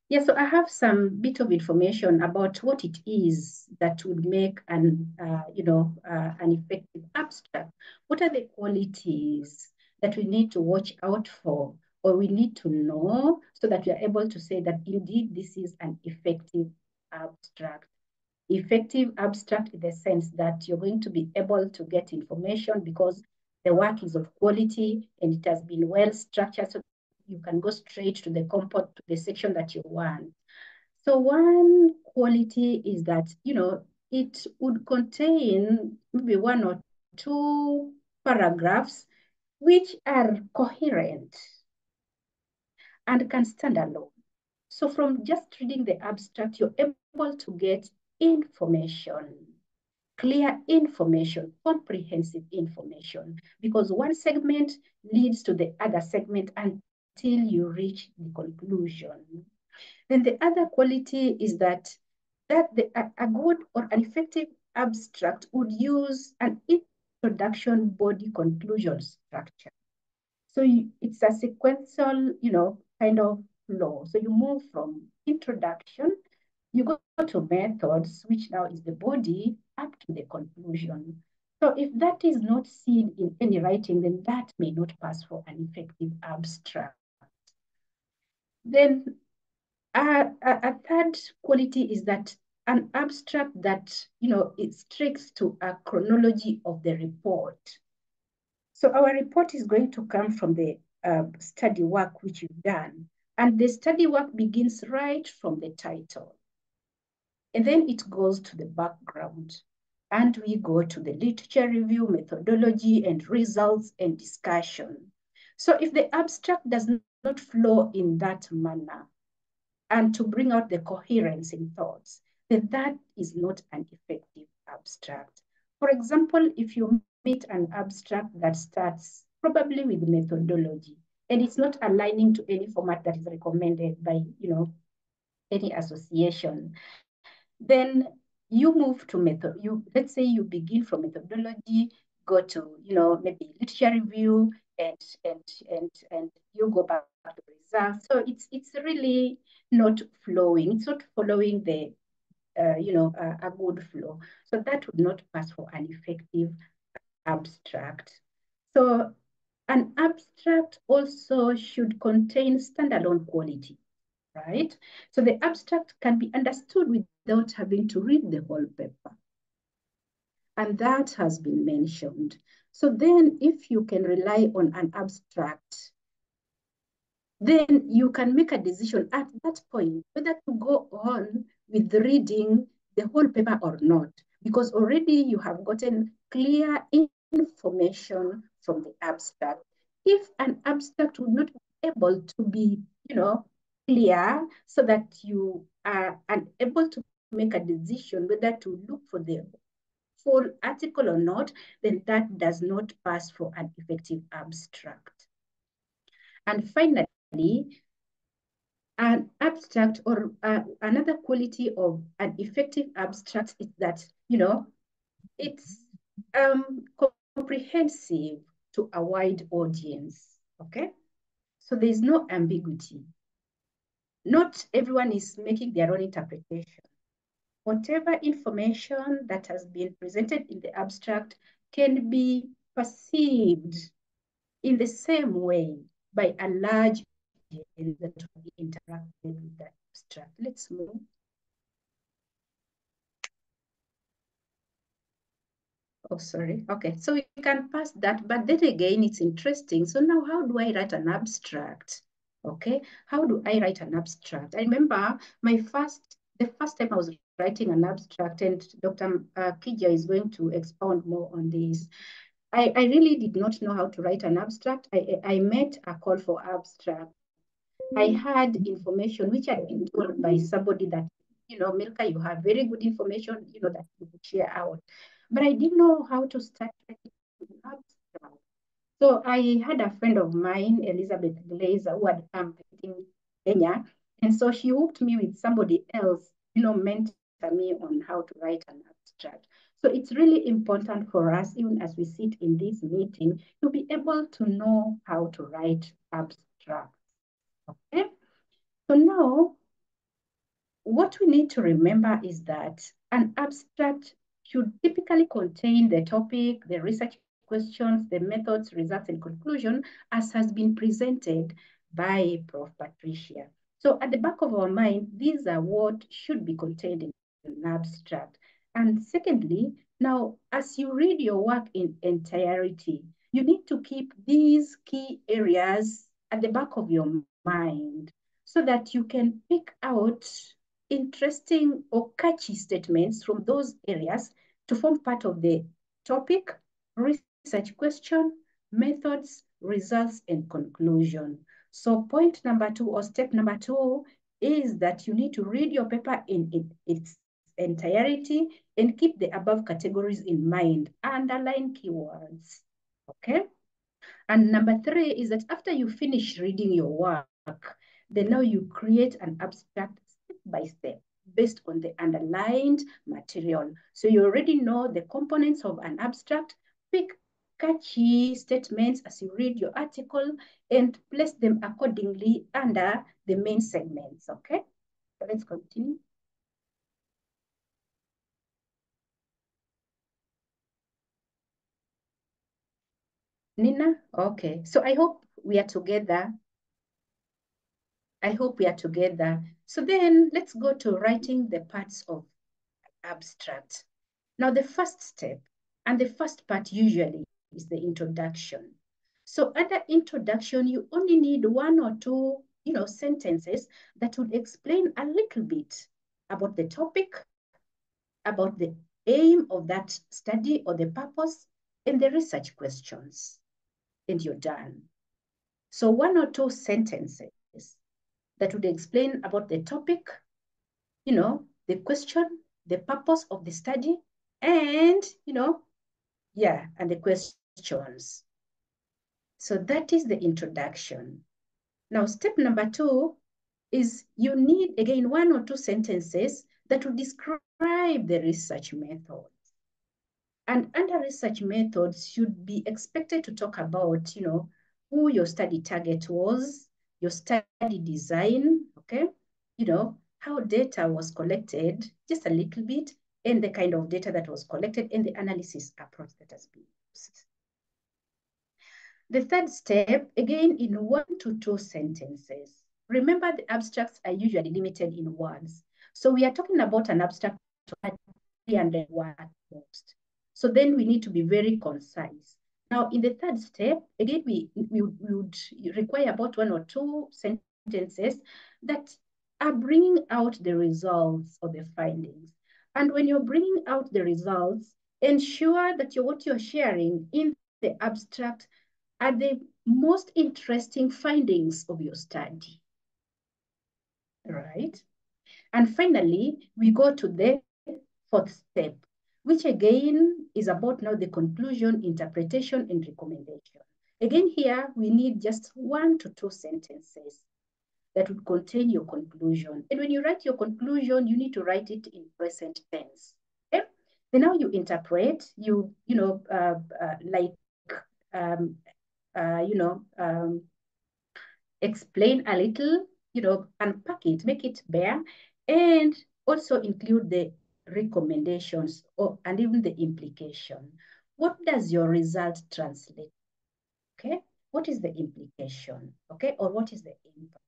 Yeah, so I have some bit of information about what it is that would make an effective abstract. What are the qualities that we need to watch out for, or we need to know, so that we are able to say that indeed this is an effective abstract? Effective abstract in the sense that you're going to be able to get information because the work is of quality and it has been well structured, so you can go straight to the component, to the section that you want. So one quality is that, it would contain maybe one or two paragraphs which are coherent and can stand alone. So from just reading the abstract, you're able to get information, clear information, comprehensive information, because one segment leads to the other segment until you reach the conclusion. Then the other quality is that a good or an effective abstract would use an introduction body conclusion structure. So it's a sequential, kind of flow. So you move from introduction, you go to methods, which now is the body, up to the conclusion. So if that is not seen in any writing, then that may not pass for an effective abstract. Then a third quality is that an abstract that, it sticks to a chronology of the report. So our report is going to come from the study work which you've done. And the study work begins right from the title. And then it goes to the background. And we go to the literature review, methodology, and results and discussion. So if the abstract does not flow in that manner, and to bring out the coherence in thoughts, then that is not an effective abstract. For example, if you meet an abstract that starts probably with methodology, and it's not aligning to any format that is recommended by, any association, then you move to let's say you begin from methodology, go to, maybe literature review, and you go back to results. So it's really not flowing. It's not following the, a good flow. So that would not pass for an effective abstract. So an abstract also should contain standalone quality, right? So the abstract can be understood without having to read the whole paper. And that has been mentioned. So then if you can rely on an abstract, then you can make a decision at that point whether to go on with reading the whole paper or not, because already you have gotten clear information from the abstract. If an abstract would not be able to be, clear, so that you are unable to make a decision whether to look for the full article or not, then that does not pass for an effective abstract. And finally, an abstract, or another quality of an effective abstract, is that, it's comprehensive to a wide audience, okay? So there's no ambiguity. Not everyone is making their own interpretation. Whatever information that has been presented in the abstract can be perceived in the same way by a large audience that will be interacted with the abstract. Let's move. Oh, sorry. Okay, so we can pass that, but then again, it's interesting. So now how do I write an abstract? Okay, how do I write an abstract? I remember the first time I was writing an abstract, and Dr. Kija is going to expound more on this. I really did not know how to write an abstract. I met a call for abstract. I had information which had been told by somebody that, Milka, you have very good information, that you could share out. But I didn't know how to start writing an abstract. So I had a friend of mine, Elizabeth Glazer, who had come in Kenya. And so she hooked me with somebody else, mentor me on how to write an abstract. So it's really important for us, even as we sit in this meeting, to be able to know how to write abstracts. Okay? So now, what we need to remember is that an abstract should typically contain the topic, the research questions, the methods, results, and conclusion as has been presented by Prof. Patricia. So at the back of our mind, these are what should be contained in an abstract. And secondly, now, as you read your work in entirety, you need to keep these key areas at the back of your mind so that you can pick out interesting or catchy statements from those areas to form part of the topic, research question, methods, results, and conclusion. So point number 2 or step number 2 is that you need to read your paper in its entirety and keep the above categories in mind. Underline keywords, okay? And number 3 is that after you finish reading your work, then now you create an abstract step by step based on the underlined material. So you already know the components of an abstract. Pick catchy statements as you read your article and place them accordingly under the main segments, okay? So let's continue. Nina, okay. So I hope we are together. I hope we are together. So then let's go to writing the parts of abstract. Now the first step and the first part usually is the introduction. So under introduction, you only need 1 or 2, sentences that would explain a little bit about the topic, about the aim of that study or the purpose, and the research questions, and you're done. So 1 or 2 sentences that would explain about the topic, the question, the purpose of the study, and, and the questions. So that is the introduction. Now, step number 2 is you need, again, 1 or 2 sentences that will describe the research methods. And under research methods, you'd be expected to talk about, who your study target was, your study design, okay? How data was collected, just a little bit, and the kind of data that was collected and the analysis approach that has been used. The third step, again, in 1 to 2 sentences. Remember, the abstracts are usually limited in words. So we are talking about an abstract of 300 words at most. So then we need to be very concise. Now, in the third step, again, we would require about 1 or 2 sentences that are bringing out the results or the findings. And when you're bringing out the results, ensure that what you're sharing in the abstract are the most interesting findings of your study, right? And finally, we go to the 4th step, which again is about now the conclusion, interpretation, and recommendation. Again, here we need just 1 to 2 sentences that would contain your conclusion. And when you write your conclusion, you need to write it in present tense. Okay? Then now you interpret, explain a little, unpack it, make it bare, and also include the recommendations and even the implication. What does your result translate? Okay, what is the implication? Okay, or what is the impact?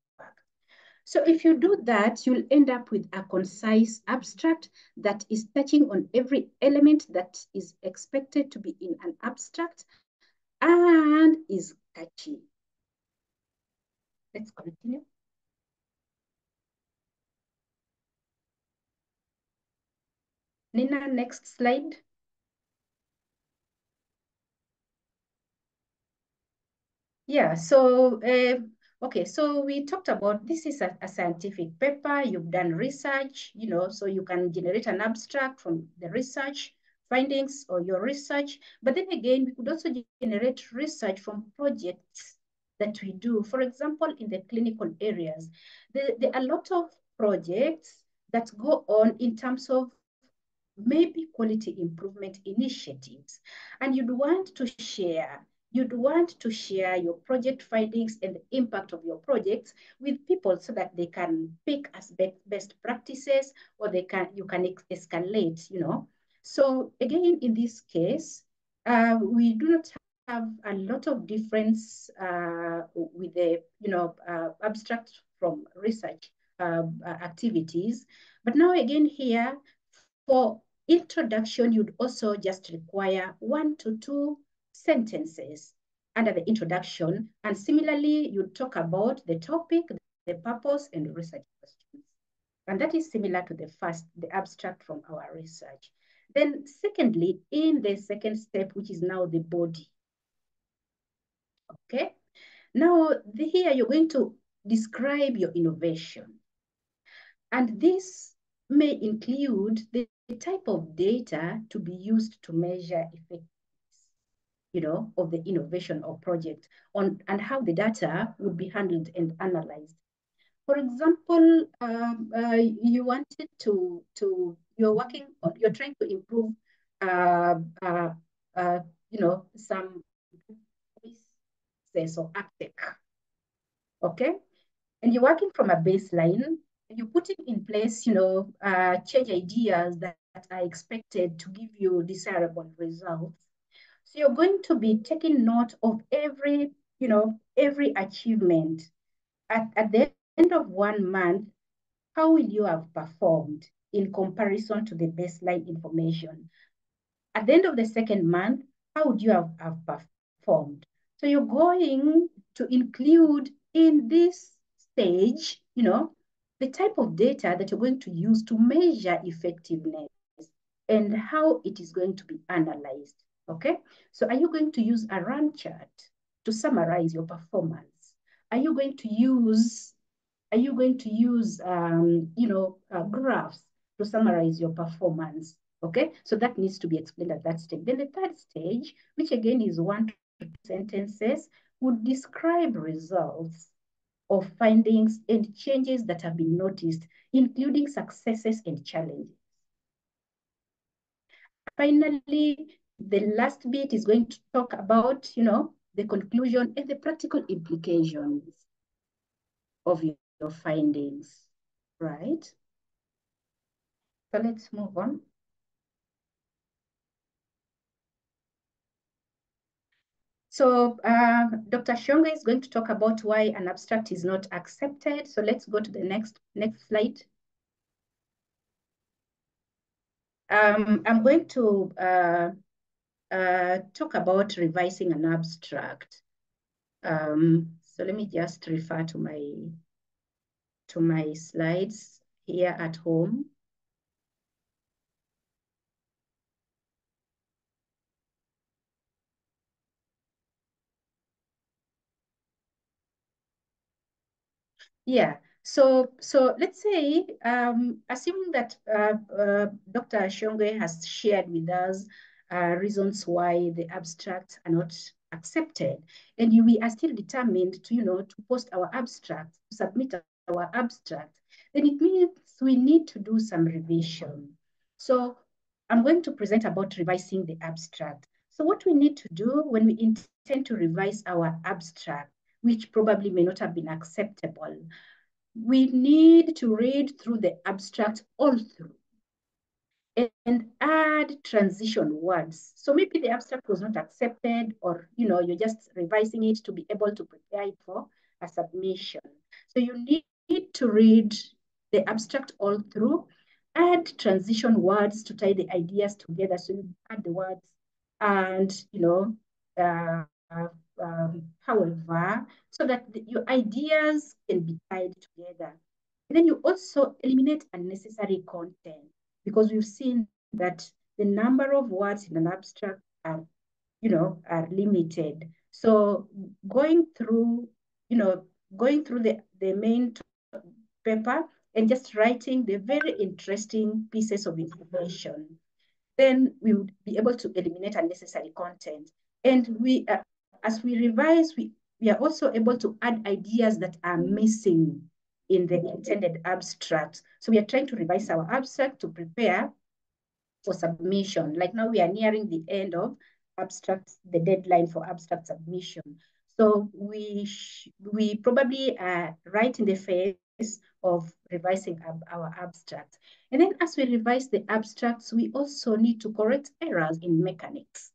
So if you do that, you'll end up with a concise abstract that is touching on every element that is expected to be in an abstract and is catchy. Let's continue. Nina, next slide. Yeah, so Okay, so we talked about this is a scientific paper, you've done research, so you can generate an abstract from the research findings or your research. But then again, we could also generate research from projects that we do. For example, in the clinical areas, there are a lot of projects that go on in terms of maybe quality improvement initiatives, and you'd want to share your project findings and the impact of your projects with people so that they can pick as best practices, or you can escalate, So again, in this case, we do not have a lot of difference with the, abstract from research activities. But now again here, for introduction, you'd also just require 1 to 2 sentences under the introduction. And similarly, you talk about the topic, the purpose, and research questions. And that is similar to the abstract from our research. Then secondly, in the second step, which is now the body. Okay. Now, here you're going to describe your innovation. And this may include the type of data to be used to measure effectiveness, of the innovation or project, and how the data would be handled and analyzed. For example, you wanted you're trying to improve, some process or uptake, okay? And you're working from a baseline, and you're putting in place, change ideas that are expected to give you desirable results. So you're going to be taking note of every achievement. At the end of 1 month, how will you have performed in comparison to the baseline information? At the end of the second month, how would you have performed? So you're going to include in this stage, the type of data that you're going to use to measure effectiveness and how it is going to be analyzed, okay? So are you going to use a run chart to summarize your performance? Are you going to use graphs to summarize your performance? Okay, so that needs to be explained at that stage. Then the third stage, which again is 1 to 2 sentences, would describe results of findings and changes that have been noticed, including successes and challenges. Finally, the last bit is going to talk about, the conclusion and the practical implications of your findings, right? So let's move on. So Dr. Shonga is going to talk about why an abstract is not accepted. So let's go to the next slide. I'm going to talk about revising an abstract. So let me just refer to my slides here at home. Yeah, so let's say, assuming that Dr. Shonge has shared with us reasons why the abstracts are not accepted, and we are still determined to, to post our abstract, to submit our abstract, then it means we need to do some revision. So I'm going to present about revising the abstract. So what we need to do when we intend to revise our abstract, which probably may not have been acceptable, we need to read through the abstract all through and add transition words. So maybe the abstract was not accepted, or you're just revising it to be able to prepare it for a submission. So you need to read the abstract all through, add transition words to tie the ideas together. So you add the words and however, so that your ideas can be tied together. And then you also eliminate unnecessary content, because we've seen that the number of words in an abstract are limited. So going through, going through the main paper and just writing the very interesting pieces of information. Then we would be able to eliminate unnecessary content. And we, as we revise, we are also able to add ideas that are missing in the intended abstract. So we are trying to revise our abstract to prepare for submission. Like now we are nearing the end of abstract, the deadline for abstract submission. So we probably are right in the phase of revising our abstract. And then as we revise the abstracts, we also need to correct errors in mechanics.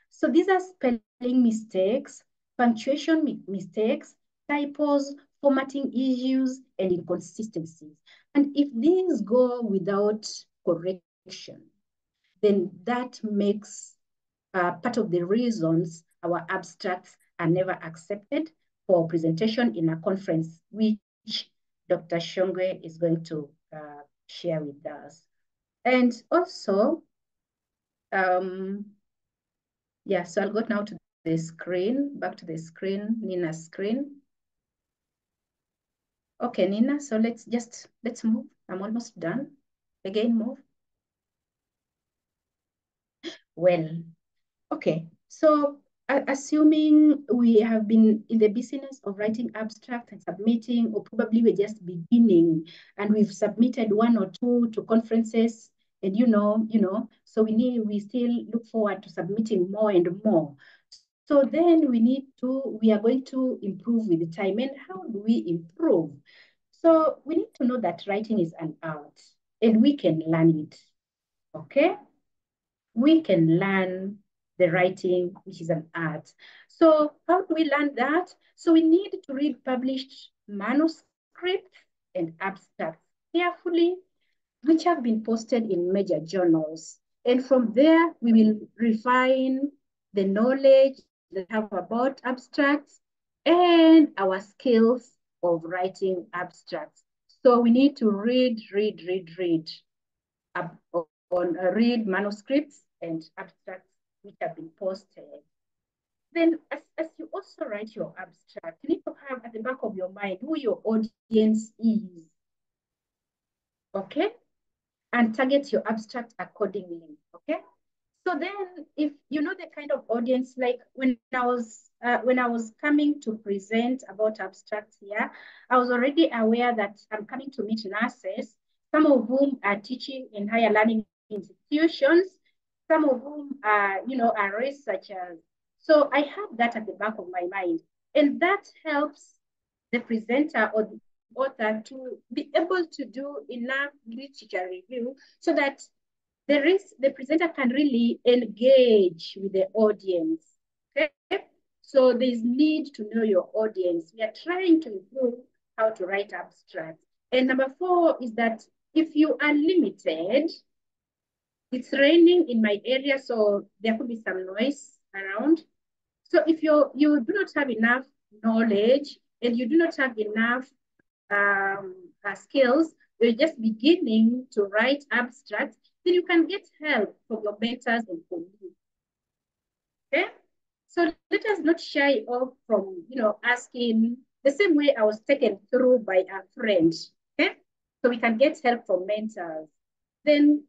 So these are spelling mistakes, punctuation mistakes, typos, formatting issues, and inconsistencies. And if these go without correction, then that makes part of the reasons our abstracts are never accepted for presentation in a conference, which Dr. Shongwe is going to share with us. And also, yeah, so I'll go now to the screen, back to the screen, Nina's screen. Okay, Nina, so let's move. I'm almost done. Again, move. Well, okay, so assuming we have been in the business of writing abstract and submitting, or probably we're just beginning and we've submitted one or two to conferences, and so we still look forward to submitting more and more. So then we are going to improve with the time. And how do we improve? So we need to know that writing is an art and we can learn it, okay? We can learn the writing, which is an art. So how do we learn that? So we need to read published manuscripts and abstracts carefully, which have been posted in major journals. And from there, we will refine the knowledge that we have about abstracts and our skills of writing abstracts. So we need to read manuscripts and abstracts which have been posted. Then as you also write your abstract, you need to have at the back of your mind who your audience is, okay? And target your abstract accordingly, okay? So then if you know the kind of audience, like when I was coming to present about abstracts here, I was already aware that I'm coming to meet nurses, some of whom are teaching in higher learning institutions, some of whom are researchers. So I have that at the back of my mind. And that helps the presenter or the author to be able to do enough literature review so that the presenter can really engage with the audience. Okay? So there's need to know your audience. We are trying to improve how to write abstracts. And number 4 is that if you are limited, it's raining in my area, so there could be some noise around. So if you do not have enough knowledge and you do not have enough skills, you're just beginning to write abstracts, then you can get help from your mentors and colleagues. Okay? So let us not shy off from, asking the same way I was taken through by a friend. Okay? So we can get help from mentors. Then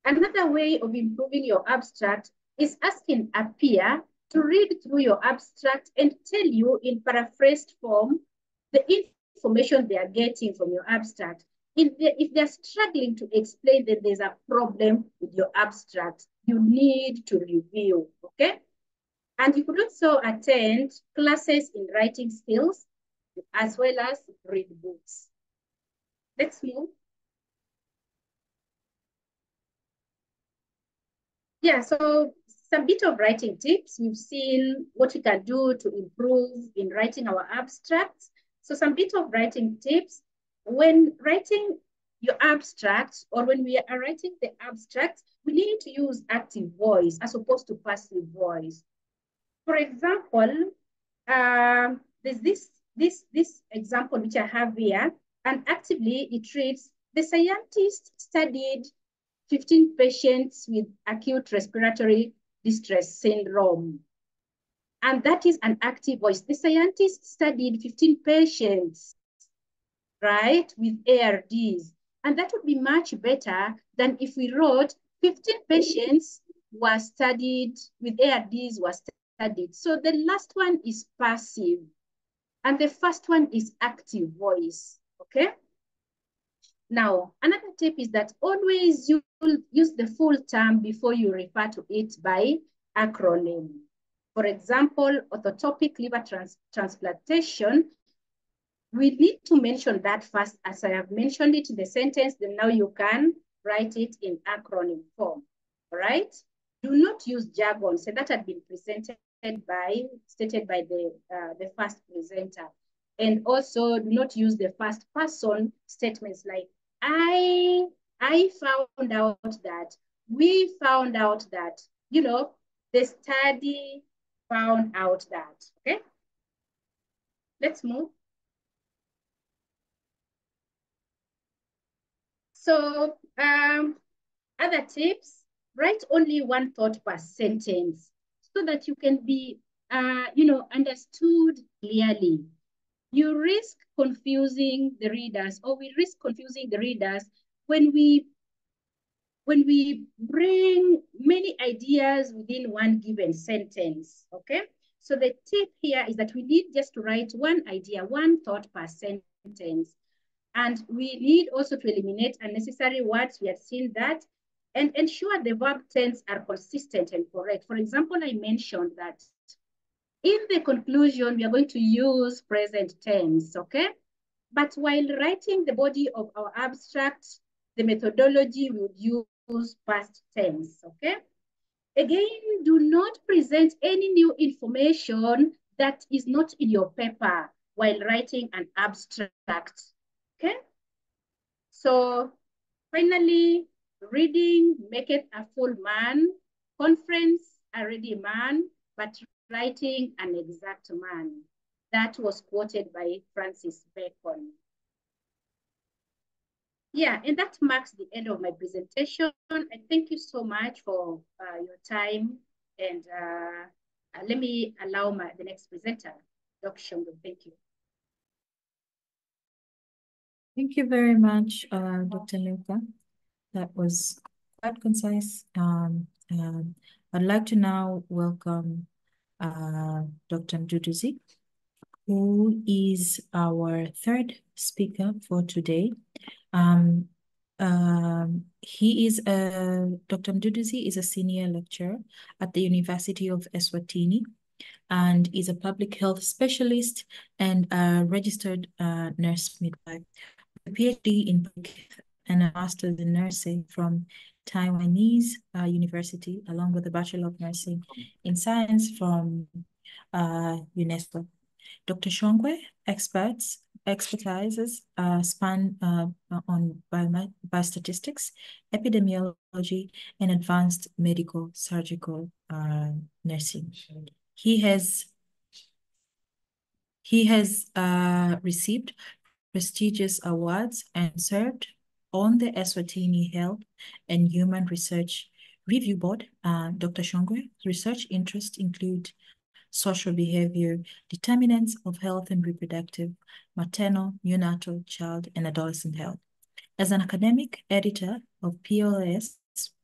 another way of improving your abstract is asking a peer to read through your abstract and tell you in paraphrased form the information they are getting from your abstract. If they're struggling to explain that there's a problem with your abstract, you need to review, okay? And you could also attend classes in writing skills as well as read books. Let's move. Yeah, so some bit of writing tips. We've seen what we can do to improve in writing our abstracts. So some bit of writing tips. When writing your abstracts or when we are writing the abstracts, we need to use active voice as opposed to passive voice. For example, there's this example which I have here, and actively it reads, the scientist studied 15 patients with acute respiratory distress syndrome. And that is an active voice. The scientists studied 15 patients, right, with ARDs. And that would be much better than if we wrote 15 patients were studied with ARDs were studied. So the last one is passive and the first one is active voice, okay? Now, another tip is that always use the full term before you refer to it by acronym. For example, orthotopic liver transplantation, we need to mention that first, as I have mentioned it in the sentence, then now you can write it in acronym form, all right? Do not use jargon. So that had been stated by the first presenter. And also do not use the first person statements like, I found out that, we found out that, you know, the study found out that, okay? Let's move. So other tips, write only one thought per sentence so that you can be, understood clearly. You risk confusing the readers, or we risk confusing the readers when we bring many ideas within one given sentence, okay? So the tip here is that we need just to write one idea, one thought per sentence. And we need also to eliminate unnecessary words. We have seen that. And ensure the verb tense are consistent and correct. For example, I mentioned that in the conclusion, we are going to use present tense, okay? But while writing the body of our abstract, the methodology we would use past tense, okay? Again, do not present any new information that is not in your paper while writing an abstract, okay? So finally, reading maketh a full man, conference a ready man, but writing an exact man. That was quoted by Francis Bacon. Yeah, and that marks the end of my presentation. I thank you so much for your time. And let me allow the next presenter, Dr. Shongo. Thank you. Thank you very much, Dr. Luka. That was quite concise. I'd like to now welcome Dr. Mduduzi, who is our third speaker for today. Dr. Mduduzi is a senior lecturer at the University of Eswatini and is a public health specialist and a registered nurse midwife, a PhD in public health and a master's in nursing from Taiwanese University, along with a Bachelor of Nursing in Science from UNESCO. Dr. Shongwe expertises span on biostatistics, epidemiology, and advanced medical surgical nursing. He has received prestigious awards and served on the Eswatini Health and Human Research Review Board. Dr. Shongwe's research interests include social behavior, determinants of health and reproductive, maternal, neonatal, child, and adolescent health. As an academic editor of PLS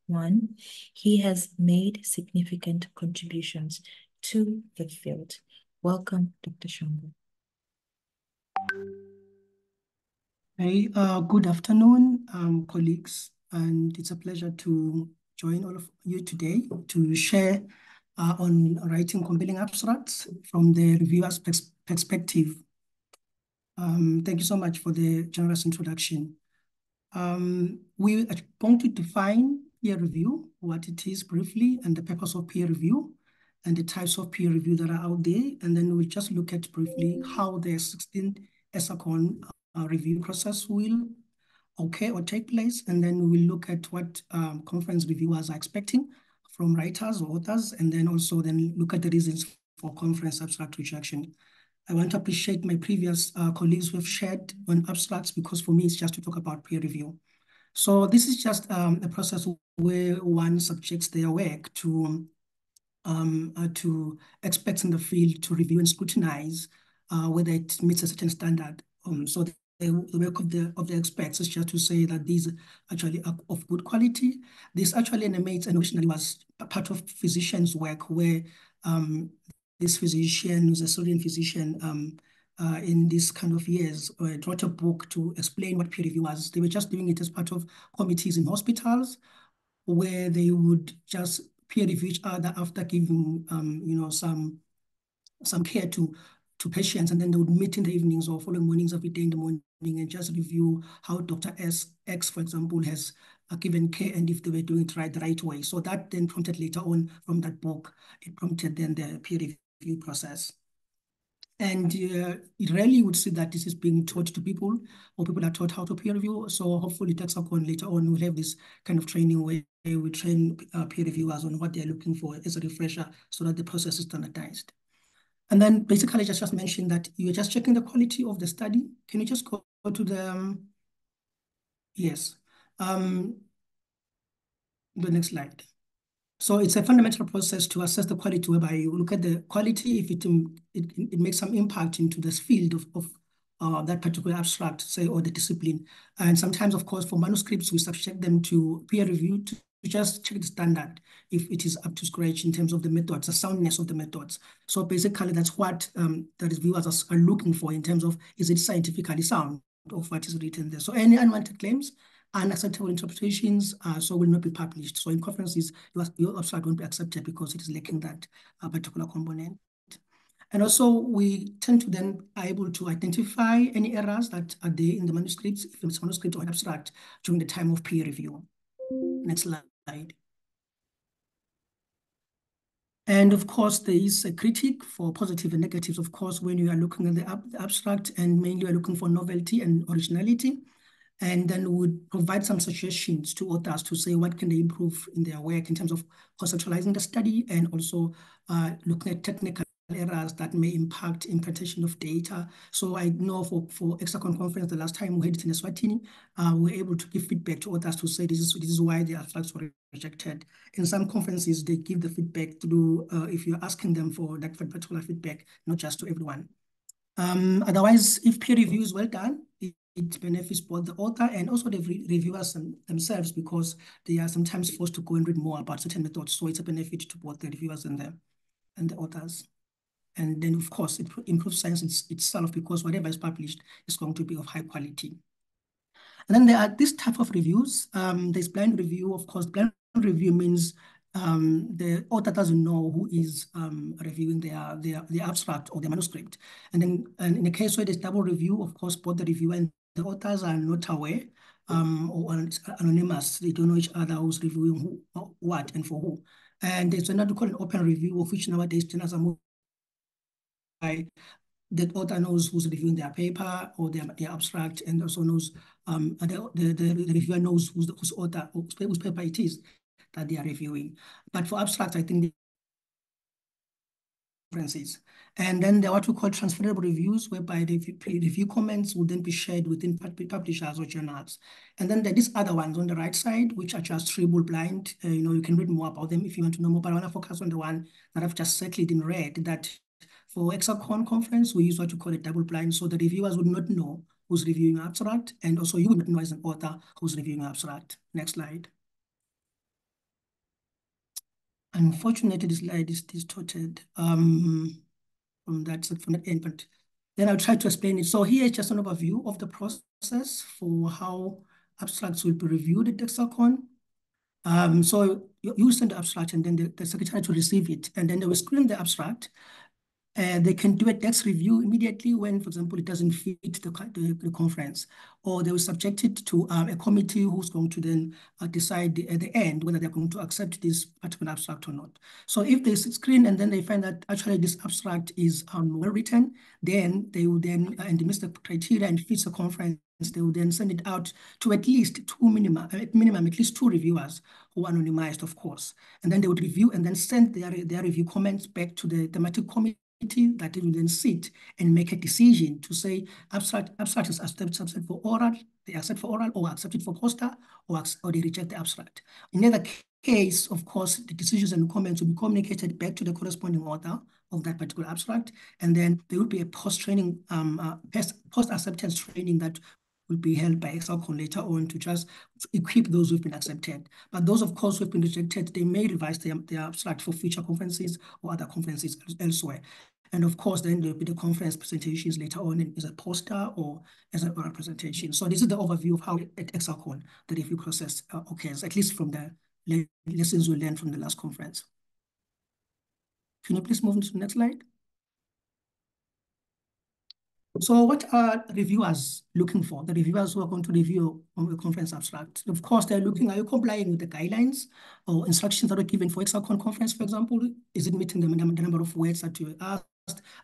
1, he has made significant contributions to the field. Welcome, Dr. Shongo. Hey, good afternoon, colleagues, and it's a pleasure to join all of you today to share on writing compelling abstracts from the reviewer's perspective. Thank you so much for the generous introduction. We are going to define peer review, what it is briefly, and the purpose of peer review, and the types of peer review that are out there. And then we'll just look at briefly how the 16th ECSACONM review process will occur or take place. And then we'll look at what conference reviewers are expecting from writers or authors, and then also then look at the reasons for conference abstract rejection. I want to appreciate my previous colleagues who have shared on abstracts, because for me, it's just to talk about peer review. So this is just a process where one subjects their work to to experts in the field to review and scrutinize whether it meets a certain standard. So the work of the experts is just to say that these actually are of good quality. This actually emanates and originally was part of physicians' work, where this physician, who's a Syrian physician, in this kind of years, wrote a book to explain what peer review was. They were just doing it as part of committees in hospitals, where they would just peer review each other after giving, some care to patients, and then they would meet in the evenings or following mornings every day in the morning and just review how Dr. X, for example, has given care and if they were doing it the right way. So that then prompted later on from that book, it prompted then the peer review process. And you rarely would see that this is being taught to people, or people are taught how to peer review. So hopefully ECSACON later on will have this kind of training where we train peer reviewers on what they're looking for as a refresher so that the process is standardized. And then basically just mentioned that you're just checking the quality of the study. Can you just go to the, yes, the next slide. So it's a fundamental process to assess the quality, whereby you look at the quality, if it makes some impact into this field of that particular abstract, say, or the discipline. And sometimes, of course, for manuscripts, we subject them to peer review to just check the standard, if it is up to scratch in terms of the methods, the soundness of the methods. So basically, that's what the reviewers are looking for in terms of, is it scientifically sound of what is written there. So any unwanted claims, unacceptable interpretations, so will not be published. So in conferences, your abstract won't be accepted because it is lacking that particular component. And also, we tend to then are able to identify any errors that are there in the manuscripts, if it's manuscript or an abstract, during the time of peer review. Next slide. And of course, there is a critique for positive and negatives, of course, when you are looking at the abstract, and mainly you are looking for novelty and originality. And then would provide some suggestions to authors to say what can they improve in their work in terms of conceptualizing the study, and also looking at technical errors that may impact interpretation of data. So I know for ECSACON conference, the last time we had it in Eswatini, we were able to give feedback to authors to say this is why the abstracts were rejected. In some conferences, they give the feedback through, if you're asking them for that particular feedback, not just to everyone. Otherwise, if peer review is well done, it benefits both the author and also the reviewers themselves, because they are sometimes forced to go and read more about certain methods. So it's a benefit to both the reviewers and the authors. And then, of course, it improves science itself, because whatever is published is going to be of high quality. And then there are this type of reviews. There's blind review. Of course, blind review means the author doesn't know who is reviewing the abstract or the manuscript. And then in a case where there's double review, of course, both the reviewer and the authors are not aware, or anonymous. They don't know each other who's reviewing what and for who. And there's another called an open review, of which nowadays journals are moving by the author knows who's reviewing their paper or their abstract, and also knows the reviewer knows whose author or whose paper it is that they are reviewing. But for abstracts, I think the differences. And then there are what we call transferable reviews, whereby the review comments will then be shared within publishers or journals. And then there are these other ones on the right side, which are just triple blind. You can read more about them if you want to know more, but I want to focus on the one that I've just circled in red, that for ECSACON conference, we use what you call a double blind. So the reviewers would not know who's reviewing abstract, and also you would not know as an author who's reviewing abstract. Next slide. Unfortunately, this slide is distorted from that end, but then I'll try to explain it. So here is just an overview of the process for how abstracts will be reviewed at ECSACON. So you send the abstract, and then the secretary to receive it, and then they will screen the abstract. They can do a text review immediately when, for example, it doesn't fit the conference, or they will subject it to a committee who's going to then decide at the end whether they're going to accept this particular abstract or not. So if they screen and then they find that actually this abstract is well written, then they will then, and it meets the criteria and fits the conference, they will then send it out to at least at least two reviewers who are anonymized, of course. And then they would review and then send their review comments back to the thematic committee, that it will then sit and make a decision to say abstract is accepted for oral, they accept for oral, or accept it for poster, or they reject the abstract. In either case, of course, the decisions and comments will be communicated back to the corresponding author of that particular abstract, and then there will be a post-training, post-acceptance training that will be held by ECSACONM later on to just equip those who've been accepted. But those, of course, who've been rejected, they may revise their abstract for future conferences or other conferences elsewhere. And of course, then there'll be the conference presentations later on as a poster or as an oral presentation. So this is the overview of how at ECSACONM the review process occurs, at least from the lessons we learned from the last conference. Can you please move on to the next slide? So what are reviewers looking for? The reviewers who are going to review on the conference abstract. Of course, they're looking, are you complying with the guidelines or instructions that are given for ECSACONM conference, for example? Is it meeting the number of words that you asked?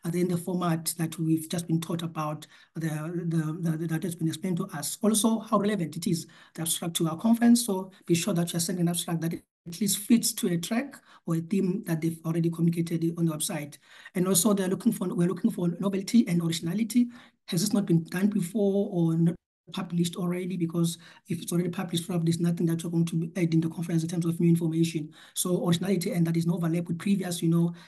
Are they in the format that we've just been taught about, that has been explained to us? Also, how relevant it is, the abstract to our conference. So be sure that you're sending an abstract that at least fits to a track or a theme that they've already communicated on the website. And also we're looking for novelty and originality. Has this not been done before or not published already? Because if it's already published, probably there's nothing that you're going to add in the conference in terms of new information. So originality, and that is no overlap with previous,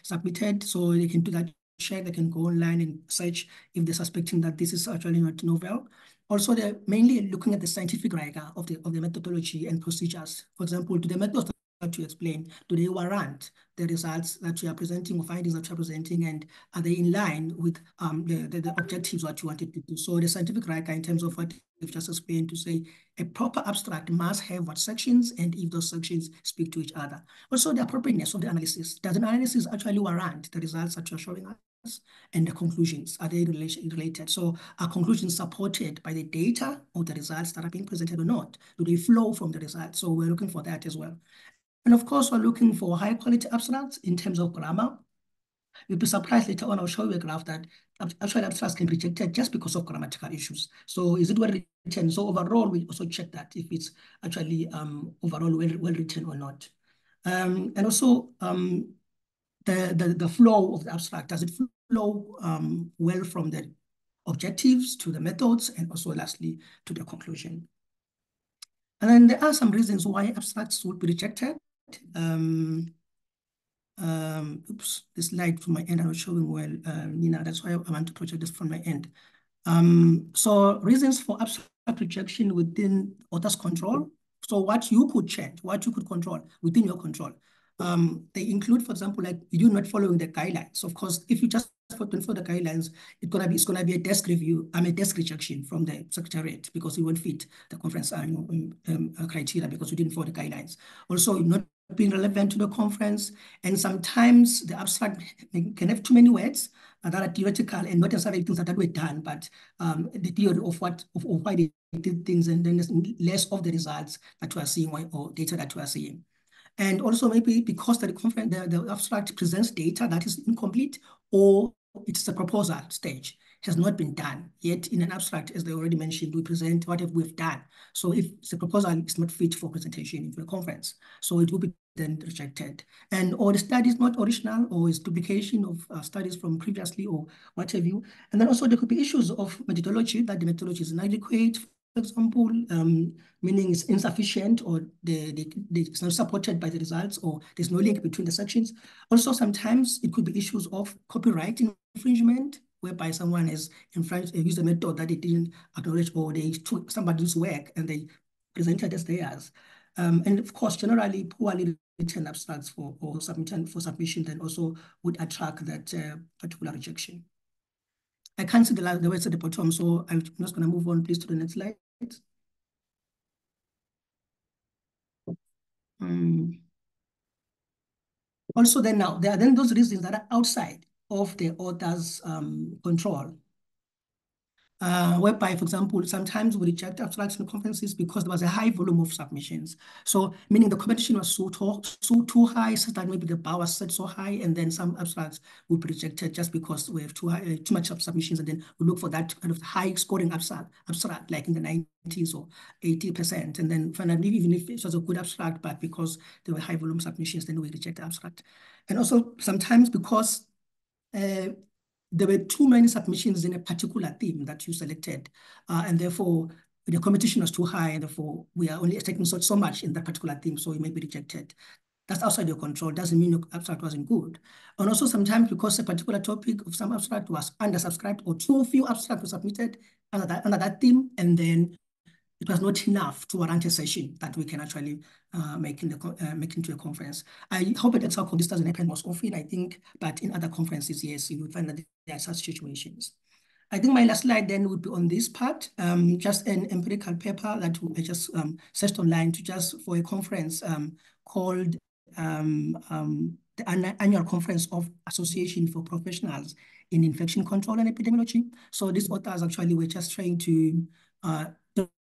submitted. So they can do that check, they can go online and search if they're suspecting that this is actually not novel. Also, they're mainly looking at the scientific rigor of the methodology and procedures. For example, do the methods that you explain, do they warrant the results that you are presenting or findings that you are presenting, and are they in line with the objectives that you wanted to do? So the scientific rigor in terms of what we've just explained, to say a proper abstract must have what sections and if those sections speak to each other. Also the appropriateness of the analysis. Does an analysis actually warrant the results that you're showing us? And the conclusions, are they related? So are conclusions supported by the data or the results that are being presented or not? Do they flow from the results? So we're looking for that as well. And of course, we're looking for high quality abstracts in terms of grammar. You'll be surprised later on, I'll show you a graph that actually abstracts can be rejected just because of grammatical issues. So is it well written? So overall, we also check that if it's actually overall well written or not. And also the flow of the abstract, does it flow well from the objectives to the methods, and also lastly to the conclusion. And then there are some reasons why abstracts would be rejected. Oops, this slide from my end, I'm not showing well, Nina, that's why I want to project this from my end. So reasons for abstract rejection within author's control. So what you could change, what you could control within your control. They include, for example, like you're not following the guidelines. Of course, if you just follow the guidelines, it's gonna be a desk review. A desk rejection from the secretariat because you won't fit the conference criteria because you didn't follow the guidelines. Also, not being relevant to the conference, and sometimes the abstract can have too many words that are theoretical and not necessarily things that were done, but the theory of why they did things, and then there's less of the results that we are seeing or data that we are seeing. And also maybe because the abstract presents data that is incomplete, or it's a proposal stage, has not been done yet. In an abstract, as they already mentioned, we present what we've done. So if the proposal is not fit for presentation in a conference, so it will be then rejected. And or the study is not original, or is duplication of studies from previously, or what have you. And then also there could be issues of methodology, that the methodology is inadequate, for example, meaning it's insufficient, or it's not supported by the results, or there's no link between the sections. Also, sometimes it could be issues of copyright infringement, whereby someone has used a method that they didn't acknowledge, or they took somebody's work and they presented as theirs. And of course, generally poorly written abstracts for submission then also would attract that particular rejection. I can't see the words at the bottom, so I'm just going to move on, please, to the next slide. Also, then now, there are then those reasons that are outside of the author's control. Whereby, for example, sometimes we reject abstracts in conferences because there was a high volume of submissions. So meaning the competition was so too high, so that maybe the bar was set so high, and then some abstracts would be rejected just because we have too much submissions, and then we look for that kind of high scoring abstract like in the 90s or 80%. And then finally, even if it was a good abstract, but because there were high volume submissions, then we reject the abstract. And also sometimes because there were too many submissions in a particular theme that you selected, and therefore the competition was too high, and therefore we are only expecting so much in that particular theme, so it may be rejected. That's outside your control. Doesn't mean your abstract wasn't good. And also sometimes because a particular topic of some abstract was undersubscribed or too few abstracts were submitted under that theme, and then it was not enough to warrant a session that we can actually make into a conference. I hope at ECSACONM this doesn't happen most often, I think, but in other conferences, yes, you would find that there are such situations. I think my last slide then would be on this part, just an empirical paper that I just searched online for a conference called the Annual Conference of Association for Professionals in Infection Control and Epidemiology. So these authors actually were just trying to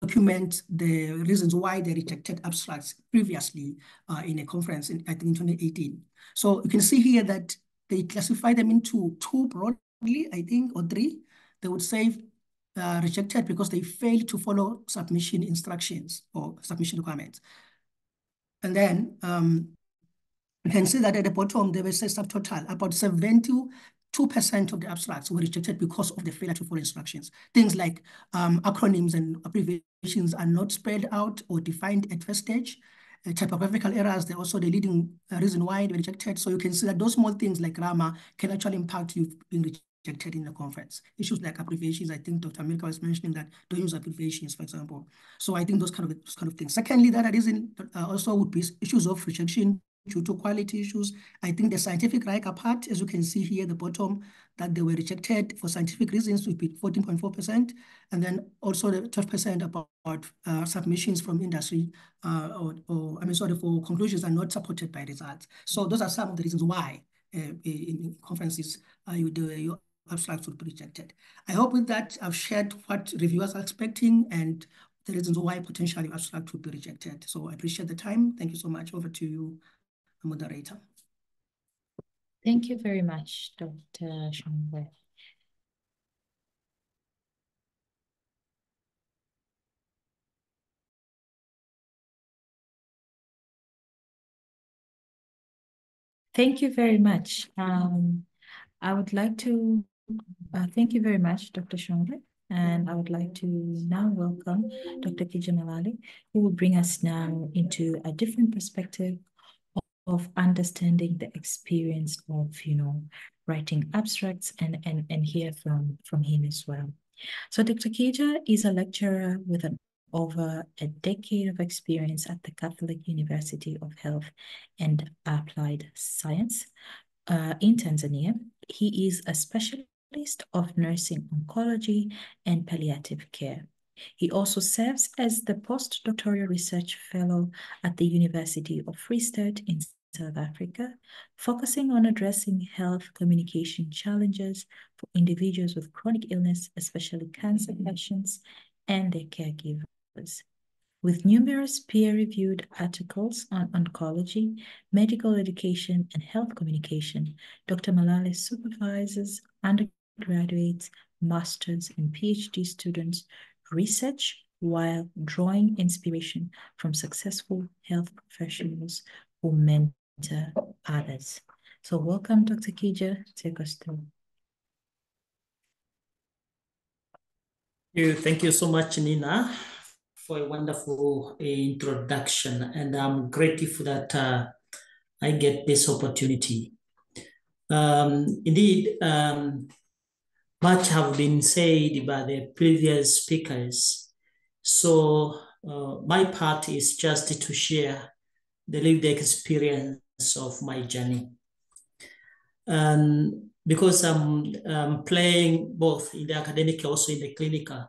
document the reasons why they rejected abstracts previously in a conference I think in 2018. So you can see here that they classify them into two broadly, I think, or three. They would say rejected because they failed to follow submission instructions or submission requirements. And then you can see that at the bottom, there was a subtotal. About 72% of the abstracts were rejected because of the failure to follow instructions. Things like acronyms and abbreviations are not spelled out or defined at first stage. Typographical errors, they're also the leading reason why they were rejected. So you can see that those small things like grammar can actually impact you being rejected in the conference. Issues like abbreviations, I think Dr. Milka was mentioning that don't use abbreviations, for example. So I think those kind of things. Secondly, that reason also would be issues of rejection due to quality issues. I think the scientific Riker part, as you can see here at the bottom, that they were rejected for scientific reasons would be 14.4%. And then also the 12% about submissions from industry for conclusions are not supported by results. So those are some of the reasons why in conferences your abstracts would be rejected. I hope with that I've shared what reviewers are expecting and the reasons why potentially abstract would be rejected. So I appreciate the time. Thank you so much. Over to you, moderator. Thank you very much, Dr. Shongwe. Thank you very much. I would like to thank you very much, Dr. Shongwe. And I would like to now welcome Dr. Kija Malali, who will bring us now into a different perspective of understanding the experience of, writing abstracts and hear from him as well. So Dr. Kija is a lecturer with over a decade of experience at the Catholic University of Health and Applied Science in Tanzania. He is a specialist of nursing oncology and palliative care. He also serves as the postdoctoral research fellow at the University of Free State in South Africa, focusing on addressing health communication challenges for individuals with chronic illness, especially cancer patients and their caregivers. With numerous peer-reviewed articles on oncology, medical education, and health communication, Dr. Malali supervises undergraduates, masters, and PhD students research while drawing inspiration from successful health professionals who mentor others. So welcome, Dr. Kija. Take us through. Thank you so much, Nina, for a wonderful introduction. And I'm grateful that I get this opportunity. Indeed, much have been said by the previous speakers. So my part is just to share the lived experience of my journey. Because I'm playing both in the academic, also in the clinical,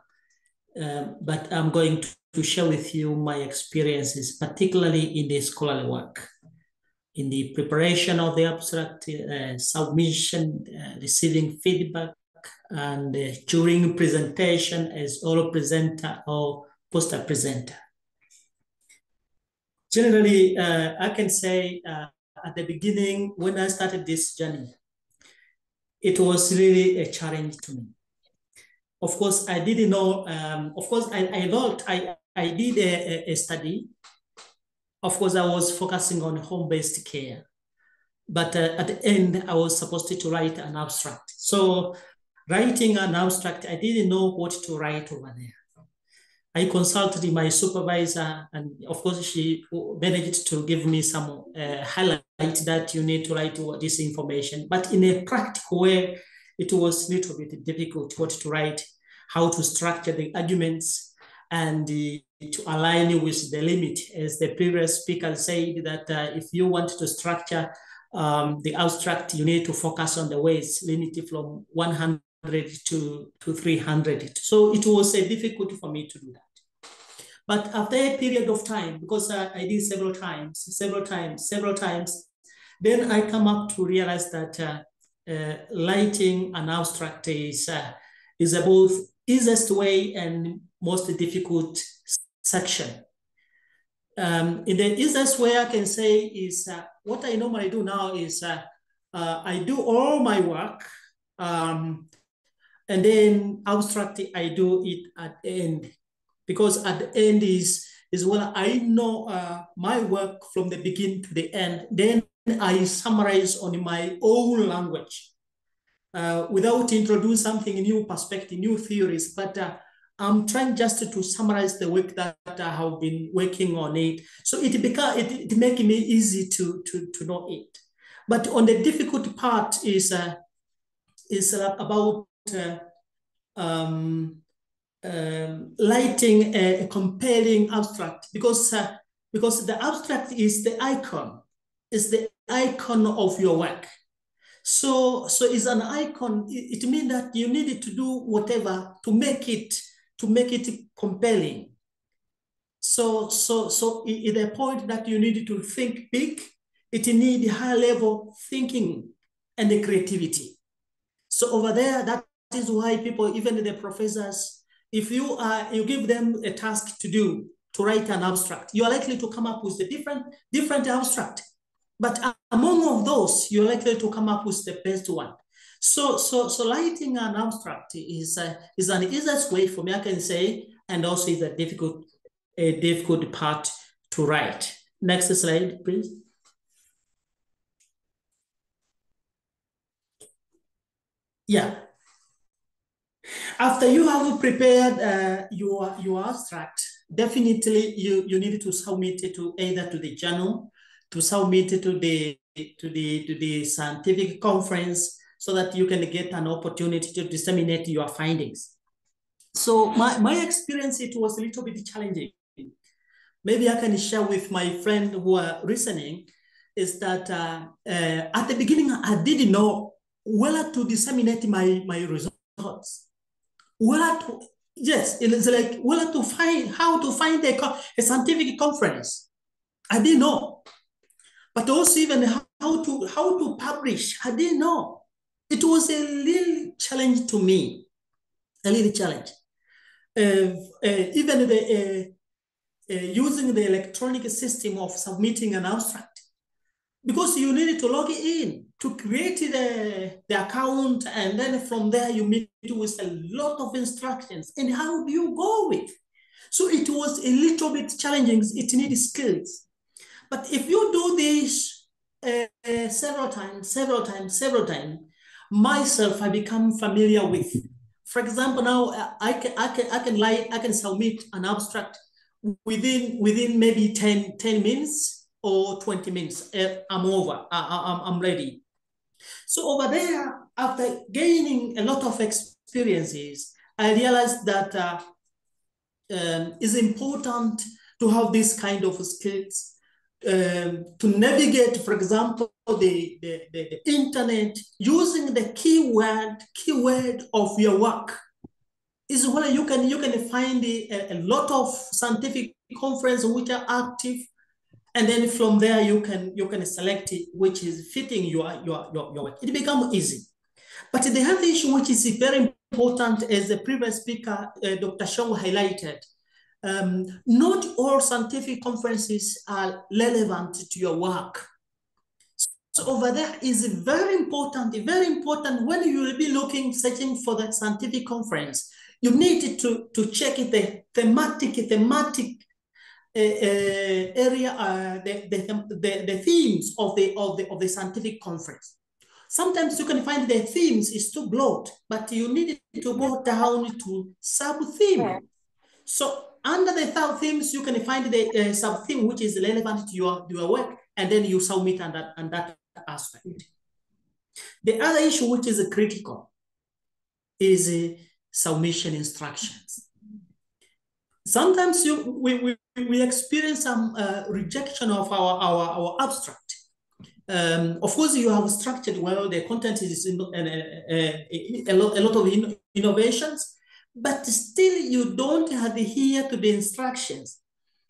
but I'm going to share with you my experiences, particularly in the scholarly work, in the preparation of the abstract, submission, receiving feedback, and during presentation as oral presenter or poster presenter. Generally, I can say at the beginning, when I started this journey, it was really a challenge to me. Of course, I didn't know, of course, I thought I did a study. Of course, I was focusing on home-based care. But at the end, I was supposed to write an abstract. So writing an abstract, I didn't know what to write over there. I consulted my supervisor, and of course, she managed to give me some highlight that you need to write this information. But in a practical way, it was a little bit difficult what to write, how to structure the arguments, and to align with the limit. As the previous speaker said, that if you want to structure the abstract, you need to focus on the weights limited from 100 to 300. So it was difficult for me to do that. But after a period of time, because I did several times, then I come up to realize that writing an abstract is both easiest way and most difficult section. In the easiest way I can say is what I normally do now is I do all my work, and then abstract I do it at the end, because at the end is when I know my work from the beginning to the end. Then I summarize on my own language without introducing something new perspective, new theories, but I'm trying just to summarize the work that I have been working on it. So it makes me easy to know it. But on the difficult part is about writing a compelling abstract, because the abstract is the icon of your work. So it's an icon. It means that you need to do whatever to make it compelling. So at the point that you need to think big, it needs high level thinking and the creativity. So over there, that is why people, even the professors, if you give them a task to write an abstract, you are likely to come up with a different abstract. But among of those, you're likely to come up with the best one. So writing an abstract is an easiest way for me, I can say, and also is a difficult part to write. Next slide, please. Yeah. After you have prepared your abstract, definitely you need to submit it to either to the journal, to submit it to the scientific conference, so that you can get an opportunity to disseminate your findings. So my experience, it was a little bit challenging. Maybe I can share with my friend who are listening, is that at the beginning, I didn't know whether to disseminate my results. It's like how to find a scientific conference. I didn't know. But also even how to publish, I didn't know. It was a little challenge to me, a little challenge. Even using the electronic system of submitting an abstract, because you needed to log in to create the account, and then from there you meet with a lot of instructions, and how do you go with? So it was a little bit challenging. It needs skills. But if you do this several times, myself, I become familiar with. For example, now I can submit an abstract within maybe 10 minutes or 20 minutes. I'm ready. So over there, after gaining a lot of experiences, I realized that it's important to have this kind of skills to navigate, for example, the internet, using the keyword of your work. Is where you can find a lot of scientific conferences which are active, and then from there you can select it which is fitting your work. It becomes easy. But the other issue which is very important, as the previous speaker, Dr. Shong, highlighted, not all scientific conferences are relevant to your work. So over there is very important when you will be searching for that scientific conference. You need to check the thematic area, the themes of the scientific conference. Sometimes you can find the themes is too broad, but you need to go down to sub-theme. So Under the third themes, you can find the sub-theme which is relevant to your work, and then you submit on that aspect. The other issue which is critical is submission instructions. Sometimes we experience some rejection of our abstract. Of course, you have structured well, the content is a lot of innovations, but still you don't adhere to the instructions.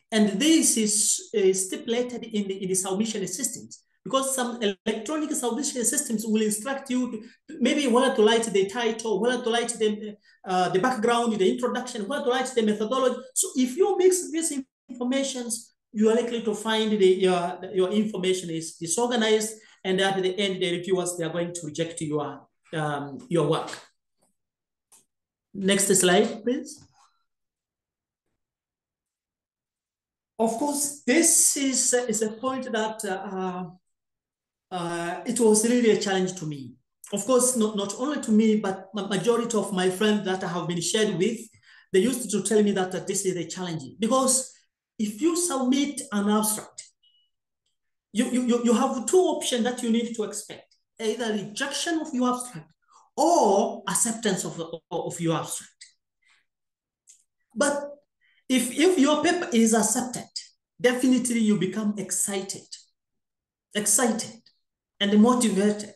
And this is stipulated in the submission systems, because some electronic submission systems will instruct you to maybe whether to write the title, whether to write the background, the introduction, whether to write the methodology. So if you mix these informations, you are likely to find your information is disorganized, and at the end, the reviewers, they are going to reject your work. Next slide, please. Of course, this is a point that it was really a challenge to me. Of course, not only to me, but majority of my friends that I have been shared with, they used to tell me that this is a challenge, because if you submit an abstract, you have two options that you need to expect: either rejection of your abstract or acceptance of your abstract. But if your paper is accepted, definitely you become excited and motivated.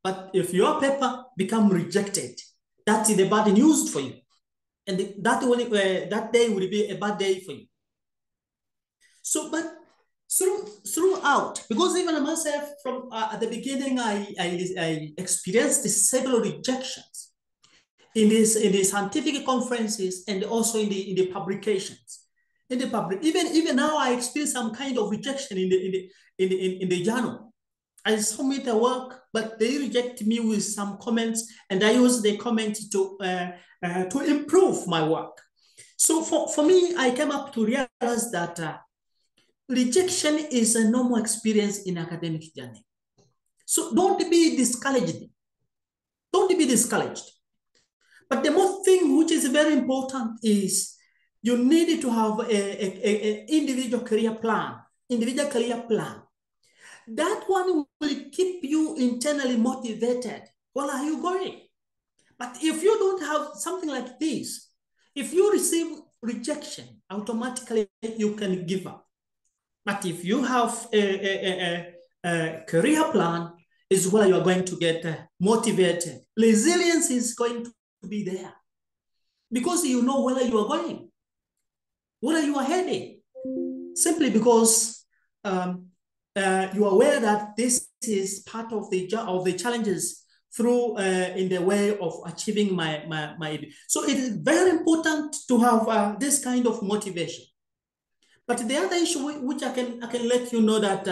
But if your paper become rejected, that's the bad news for you. And that day will be a bad day for you. So, but throughout, because even myself from at the beginning, I experienced several rejections in the scientific conferences and also in the publications. Even now, I experience some kind of rejection in the journal. I submit a work, but they reject me with some comments, and I use the comment to improve my work. So for me, I came up to realize that rejection is a normal experience in academic journey. So don't be discouraged. Don't be discouraged. But the most thing which is very important is you need to have an individual career plan. That one will keep you internally motivated. Where are you going? But if you don't have something like this, if you receive rejection, automatically you can give up. But if you have a career plan, is where you are going to get motivated. Resilience is going to be there, because you know where you are going, where you are heading, simply because you are aware that this is part of the challenges through in the way of achieving my. So it is very important to have this kind of motivation. But the other issue which I can let you know that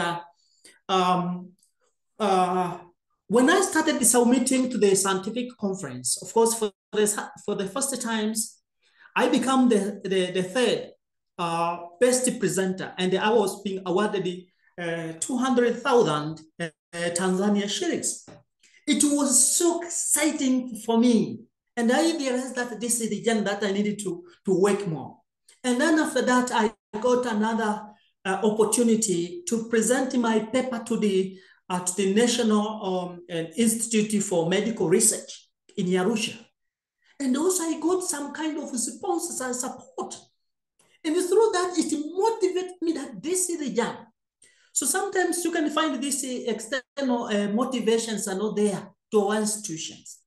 when I started submitting to the scientific conference, of course, for the first times, I become the third best presenter, and I was being awarded the 200,000 Tanzania shillings. It was so exciting for me, and I realized that this is the journey that I needed to work more. And then after that, I got another opportunity to present my paper to the National Institute for Medical Research in Arusha. And also I got some kind of responses and support. And through that, it motivated me that this is the journey. So sometimes you can find these external motivations are not there to our institutions.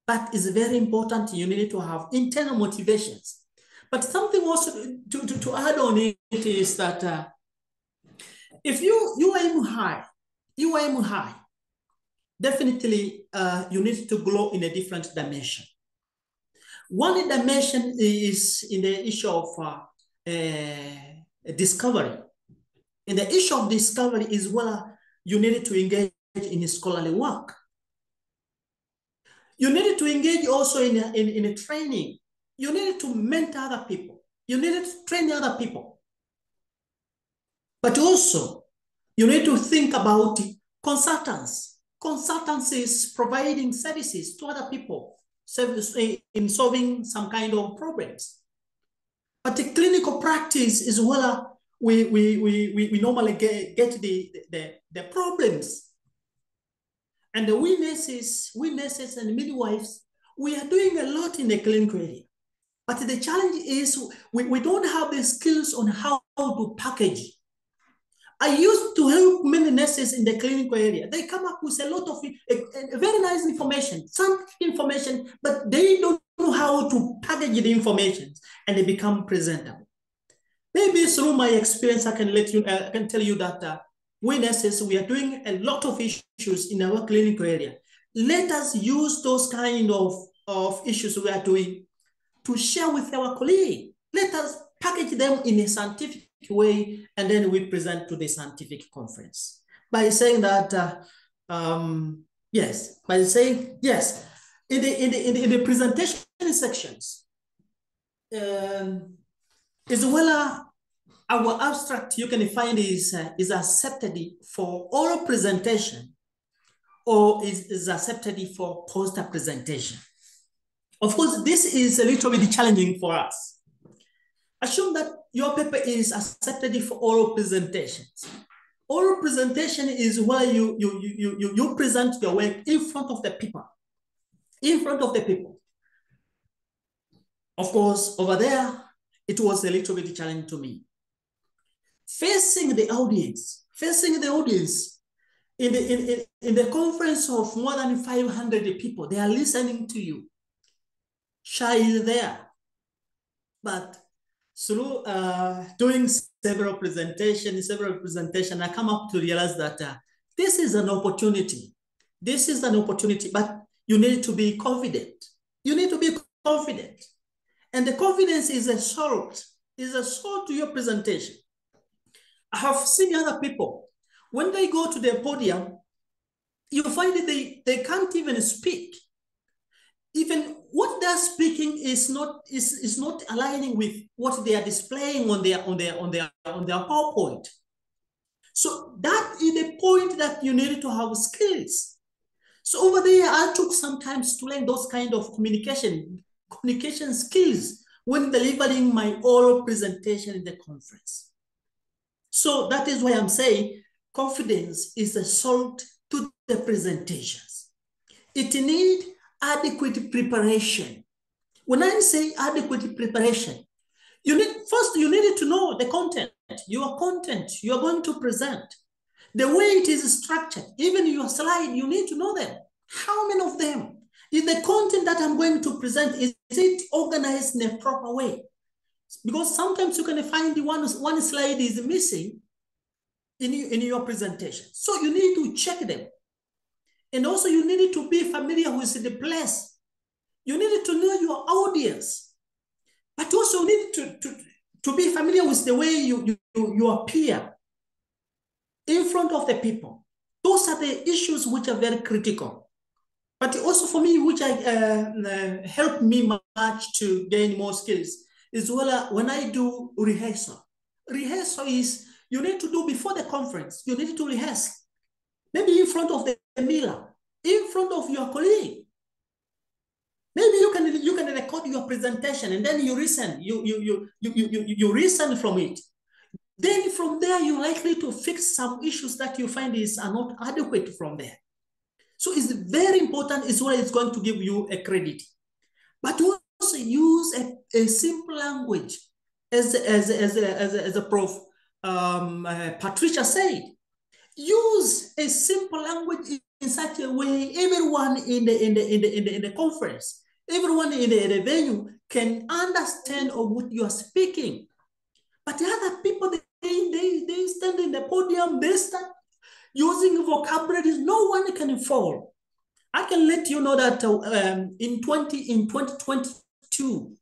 But it's very important, you need to have internal motivations. But something also to add on it is that if you aim high, definitely you need to grow in a different dimension. One dimension is in the issue of discovery. And the issue of discovery is where you need to engage in scholarly work. You need to engage also in a training. You need to mentor other people. You need to train other people. But also, you need to think about consultants. Consultants is providing services to other people in solving some kind of problems. But the clinical practice is where we normally get the problems. And the we nurses and midwives, we are doing a lot in the clinical area. But the challenge is we don't have the skills on how to package. I used to help many nurses in the clinical area. They come up with a lot of very nice information, some information, but they don't know how to package the information and they become presentable. Maybe through my experience, I can tell you that we nurses, we are doing a lot of issues in our clinical area. Let us use those kind of issues we are doing to share with our colleagues. Let us package them in a scientific way, and then we present to the scientific conference by saying that yes, in the presentation sections is where our abstract you can find is accepted for oral presentation or is accepted for poster presentation. Of course, this is a little bit challenging for us. Assume that your paper is accepted for oral presentations. Oral presentation is where you present your work in front of the people. Of course, over there, it was a little bit challenging to me. Facing the audience in the conference of more than 500 people, they are listening to you. Shy is there, but through doing several presentations, I come up to realize that this is an opportunity. But you need to be confident. And the confidence is a salt to your presentation. I have seen other people, when they go to their podium, you find that they can't even speak. Even what they're speaking is not aligning with what they are displaying on their PowerPoint. So that is the point that you need to have skills. So over there, I took some time to learn those kind of communication skills when delivering my oral presentation in the conference. So that is why I'm saying confidence is a salt to the presentations. It needs adequate preparation. When I say adequate preparation, you need to know the content you are going to present, the way it is structured, even your slide, you need to know them. How many of them? Is the content that I'm going to present, is it organized in a proper way? Because sometimes you can find one slide is missing in your presentation. So you need to check them. And also you need to be familiar with the place. You need to know your audience, but also need to be familiar with the way you appear in front of the people. Those are the issues which are very critical. But also for me, which helped me much to gain more skills, is when I do rehearsal. Rehearsal is you need to do before the conference. You need to rehearse, maybe in front of the mirror, in front of your colleague. Maybe you can record your presentation and then you listen. You listen from it. Then from there, you're likely to fix some issues that you find are not adequate from there. So it's very important. It's what it's going to give you a credit. But also use a simple language, as a Prof. Patricia said. Use a simple language in such a way everyone in the conference, everyone in the venue can understand of what you are speaking. But the other people, they stand in the podium, they start using vocabularies no one can follow. I can let you know that in 2022,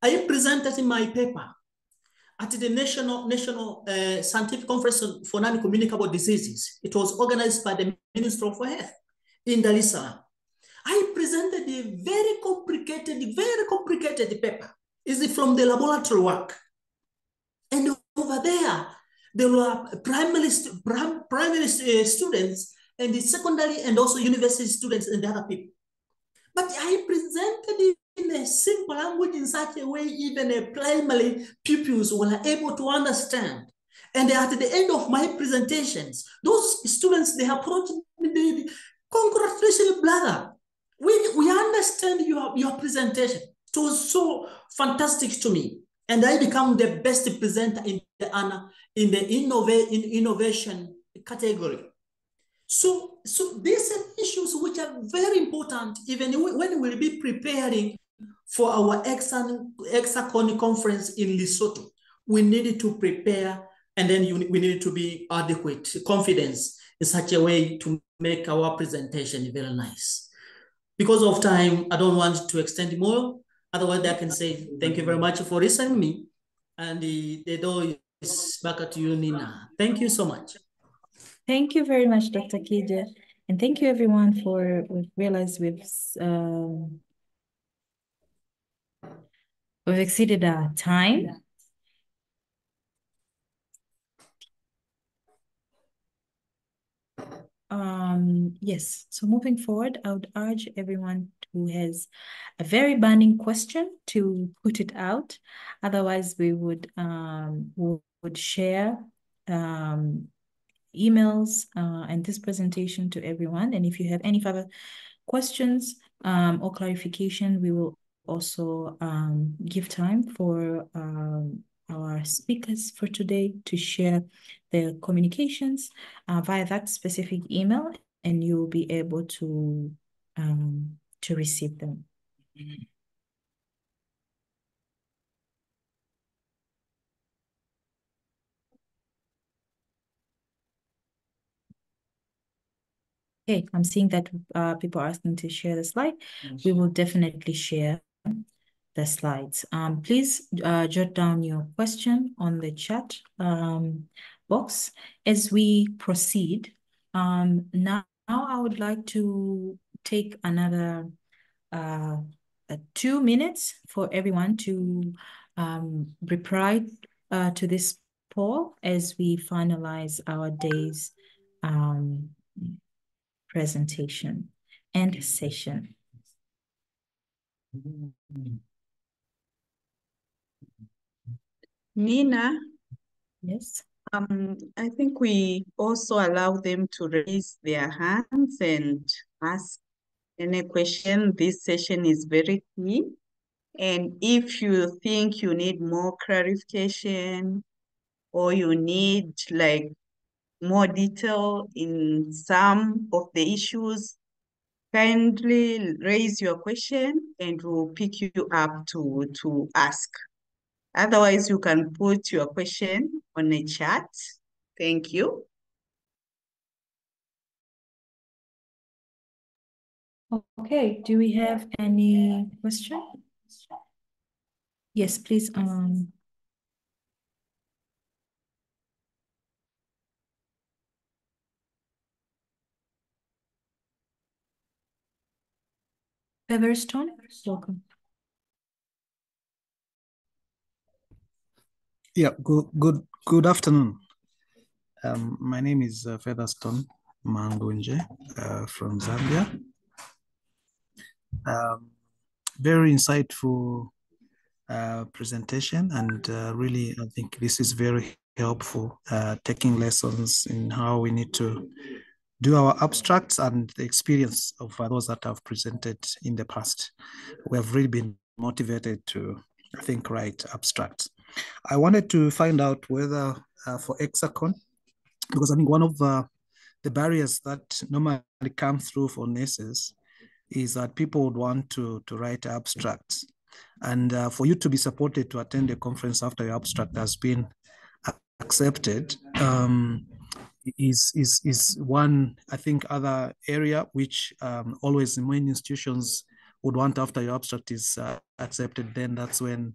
I presented in my paper at the National Scientific Conference for Non-Communicable Diseases. It was organized by the Ministry of Health in Dar es Salaam. I presented a very complicated paper. It's from the laboratory work. And over there were primary students and the secondary and also university students and the other people. But I presented in a simple language in such a way even a primary pupils were able to understand. And at the end of my presentations, those students, they approached me, congratulations, brother. We understand your presentation. It was so fantastic to me. And I become the best presenter in the innovation category. So these are issues which are very important, even when we'll be preparing for our ECSACONM conference in Lesotho. We needed to prepare, and then we needed to be adequate, confidence in such a way to make our presentation very nice. Because of time, I don't want to extend more. Otherwise, I can say thank you very much for listening to me. And the door is back to you, Nina. Thank you so much. Thank you very much, Dr. Kija. And thank you everyone we've realized we've exceeded our time. Yes, so moving forward, I would urge everyone who has a very burning question to put it out. Otherwise, we would share emails and this presentation to everyone. And if you have any further questions or clarification, we will also give time for our speakers for today to share their communications via that specific email, and you will be able to receive them. Okay, I'm seeing that people are asking to share the slide. We will definitely share the slides. Please jot down your question on the chat box as we proceed. Now I would like to take another 2 minutes for everyone to reply to this poll as we finalize our day's presentation and session. Nina? Yes. I think we also allow them to raise their hands and ask any question. This session is very key. And if you think you need more clarification or you need like more detail in some of the issues, kindly raise your question and we'll pick you up to ask. Otherwise, you can put your question on a chat. Thank you. Okay, do we have any question? Yes, please. Featherstone, welcome. Yeah, good afternoon. My name is Featherstone Mangunje from Zambia. Very insightful presentation, and really I think this is very helpful, taking lessons in how we need to do our abstracts and the experience of those that have presented in the past. We have really been motivated to, I think, write abstracts. I wanted to find out whether for ECSACONM, because I think one of the barriers that normally come through for nurses is that people would want to write abstracts. And for you to be supported to attend a conference after your abstract has been accepted, is one, I think, other area which always in many institutions would want after your abstract is accepted. Then that's when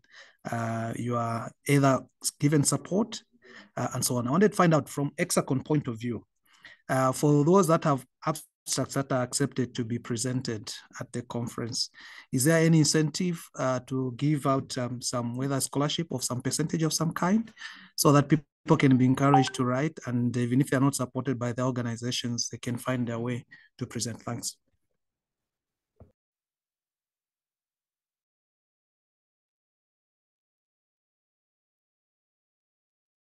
you are either given support and so on. I wanted to find out from ECSACONM point of view, for those that have abstracts that are accepted to be presented at the conference, is there any incentive to give out some, whether scholarship of some percentage of some kind, so that people can be encouraged to write, and even if they're not supported by the organizations, they can find their way to present? Thanks.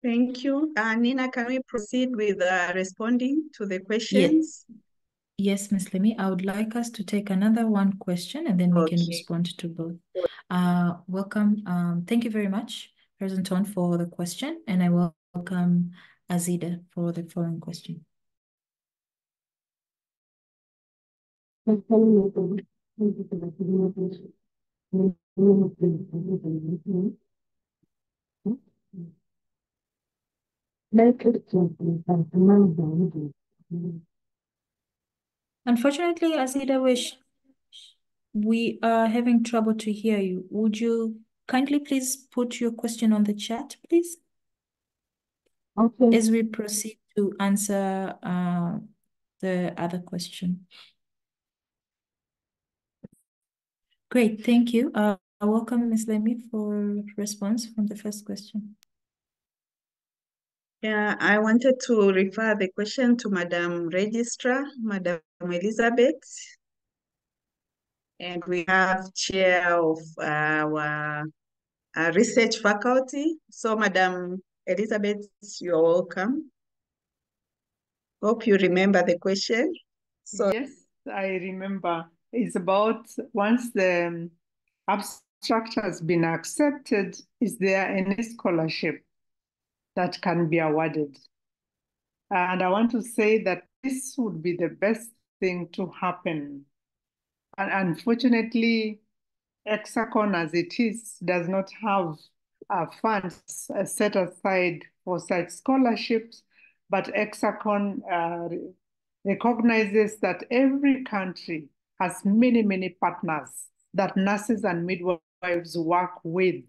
Thank you. Nina, can we proceed with responding to the questions? Yes, Ms. Lemi, I would like us to take another one question and then we can respond to both. Welcome. Thank you very much, President Ton, for the question, and I welcome Azida for the following question. Unfortunately, Azida, we are having trouble to hear you. Would you kindly please put your question on the chat, please? Okay. As we proceed to answer the other question. Great, thank you. I welcome Ms. Lemi for response from the first question. Yeah, I wanted to refer the question to Madam Registrar, Madam Elizabeth. And we have chair of our research faculty. So Madam Elizabeth, you're welcome. Hope you remember the question. So yes, I remember. It's about once the abstract has been accepted, is there any scholarship that can be awarded? And I want to say that this would be the best thing to happen. And unfortunately, ECSACON as it is does not have funds set aside for such scholarships, but ECSACON recognizes that every country has many, many partners that nurses and midwives work with.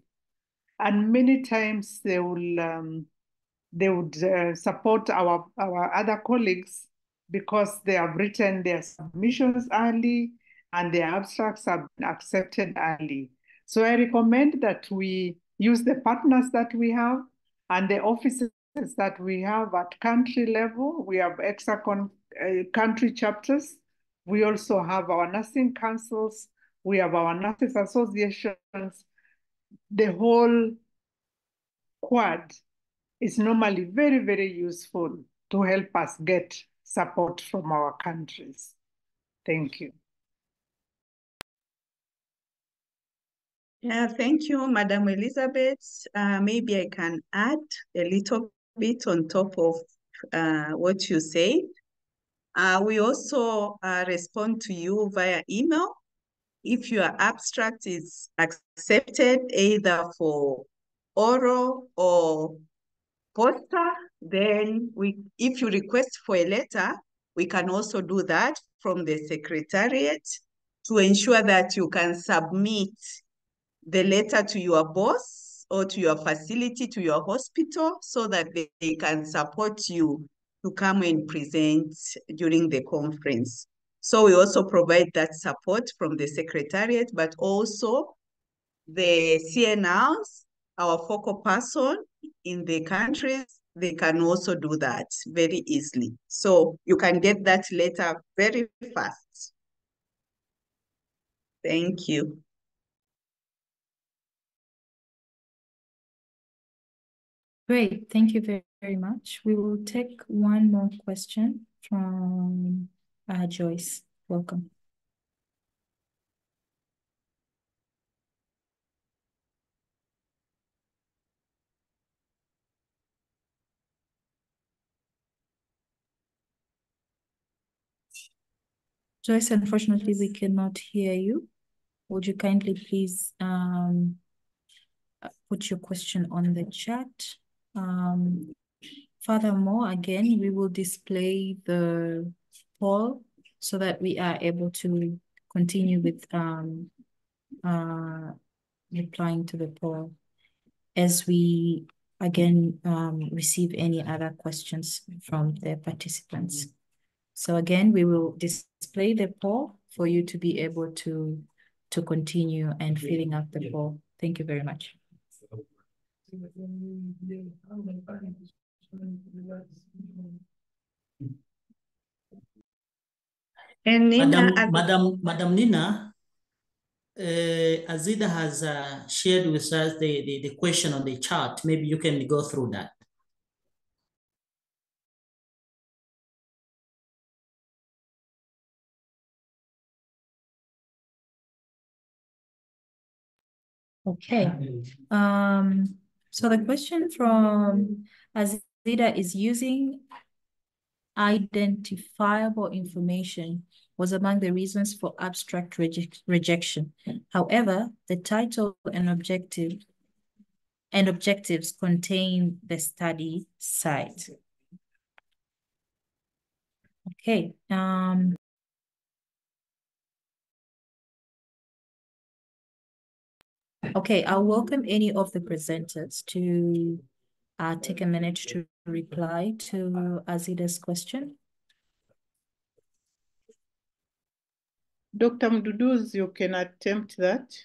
And many times they would support our other colleagues because they have written their submissions early and their abstracts have been accepted early. So I recommend that we use the partners that we have and the offices that we have at country level. We have ECSACON country chapters. We also have our nursing councils. We have our nurses associations. The whole quad is normally very, very useful to help us get support from our countries. Thank you. yeah, thank you, Madam Elizabeth. Maybe I can add a little bit on top of what you said. We also respond to you via email. If your abstract is accepted either for oral or poster, then if you request for a letter, we can also do that from the Secretariat to ensure that you can submit the letter to your boss or to your facility, to your hospital, so that they can support you to come and present during the conference. So we also provide that support from the Secretariat, but also the CNRs, our focal person in the countries, they can also do that very easily. So you can get that letter very fast. Thank you. Great, thank you very, very much. We will take one more question from Joyce. Welcome. Joyce, unfortunately, we cannot hear you. Would you kindly please put your question on the chat? Furthermore, again, we will display the poll so that we are able to continue with replying to the poll as we again receive any other questions from the participants. So again, we will display the poll for you to be able to continue and filling out the poll. Thank you very much. And Nina, Madam Nina, Azida has shared with us the question on the chart. Maybe you can go through that. Okay. So the question from Azida is using identifiable information was among the reasons for abstract rejection. However, the title and objectives contain the study site. Okay. Okay, I'll welcome any of the presenters to take a minute to reply to Azida's question. Dr. Mduduz, you can attempt that.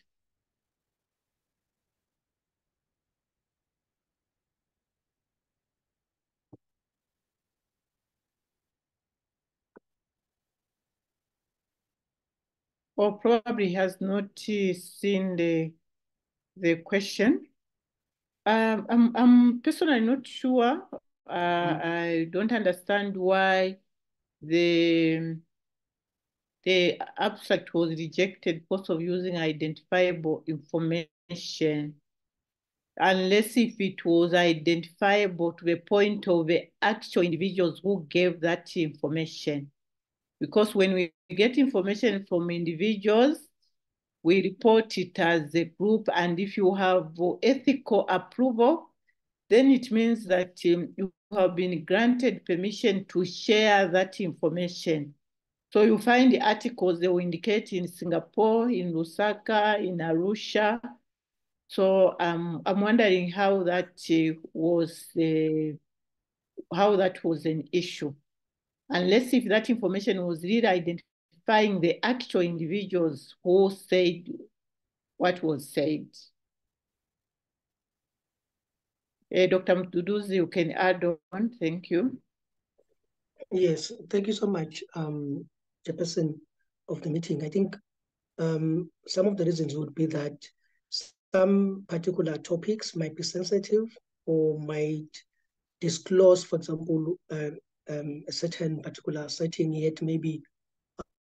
Or probably has not seen the question. I'm personally not sure. I don't understand why the abstract was rejected because of using identifiable information, unless if it was identifiable to the point of the actual individuals who gave that information. Because when we get information from individuals, we report it as a group, and if you have ethical approval, then it means that you have been granted permission to share that information. So you find the articles, they will indicate in Singapore, in Lusaka, in Arusha. So I'm wondering how that was an issue. Unless if that information was really identifying the actual individuals who said what was said. Dr. Mduduzi, you can add on. Thank you. Yes, thank you so much, Chairperson of the meeting. I think some of the reasons would be that some particular topics might be sensitive or might disclose, for example, a certain particular setting, yet maybe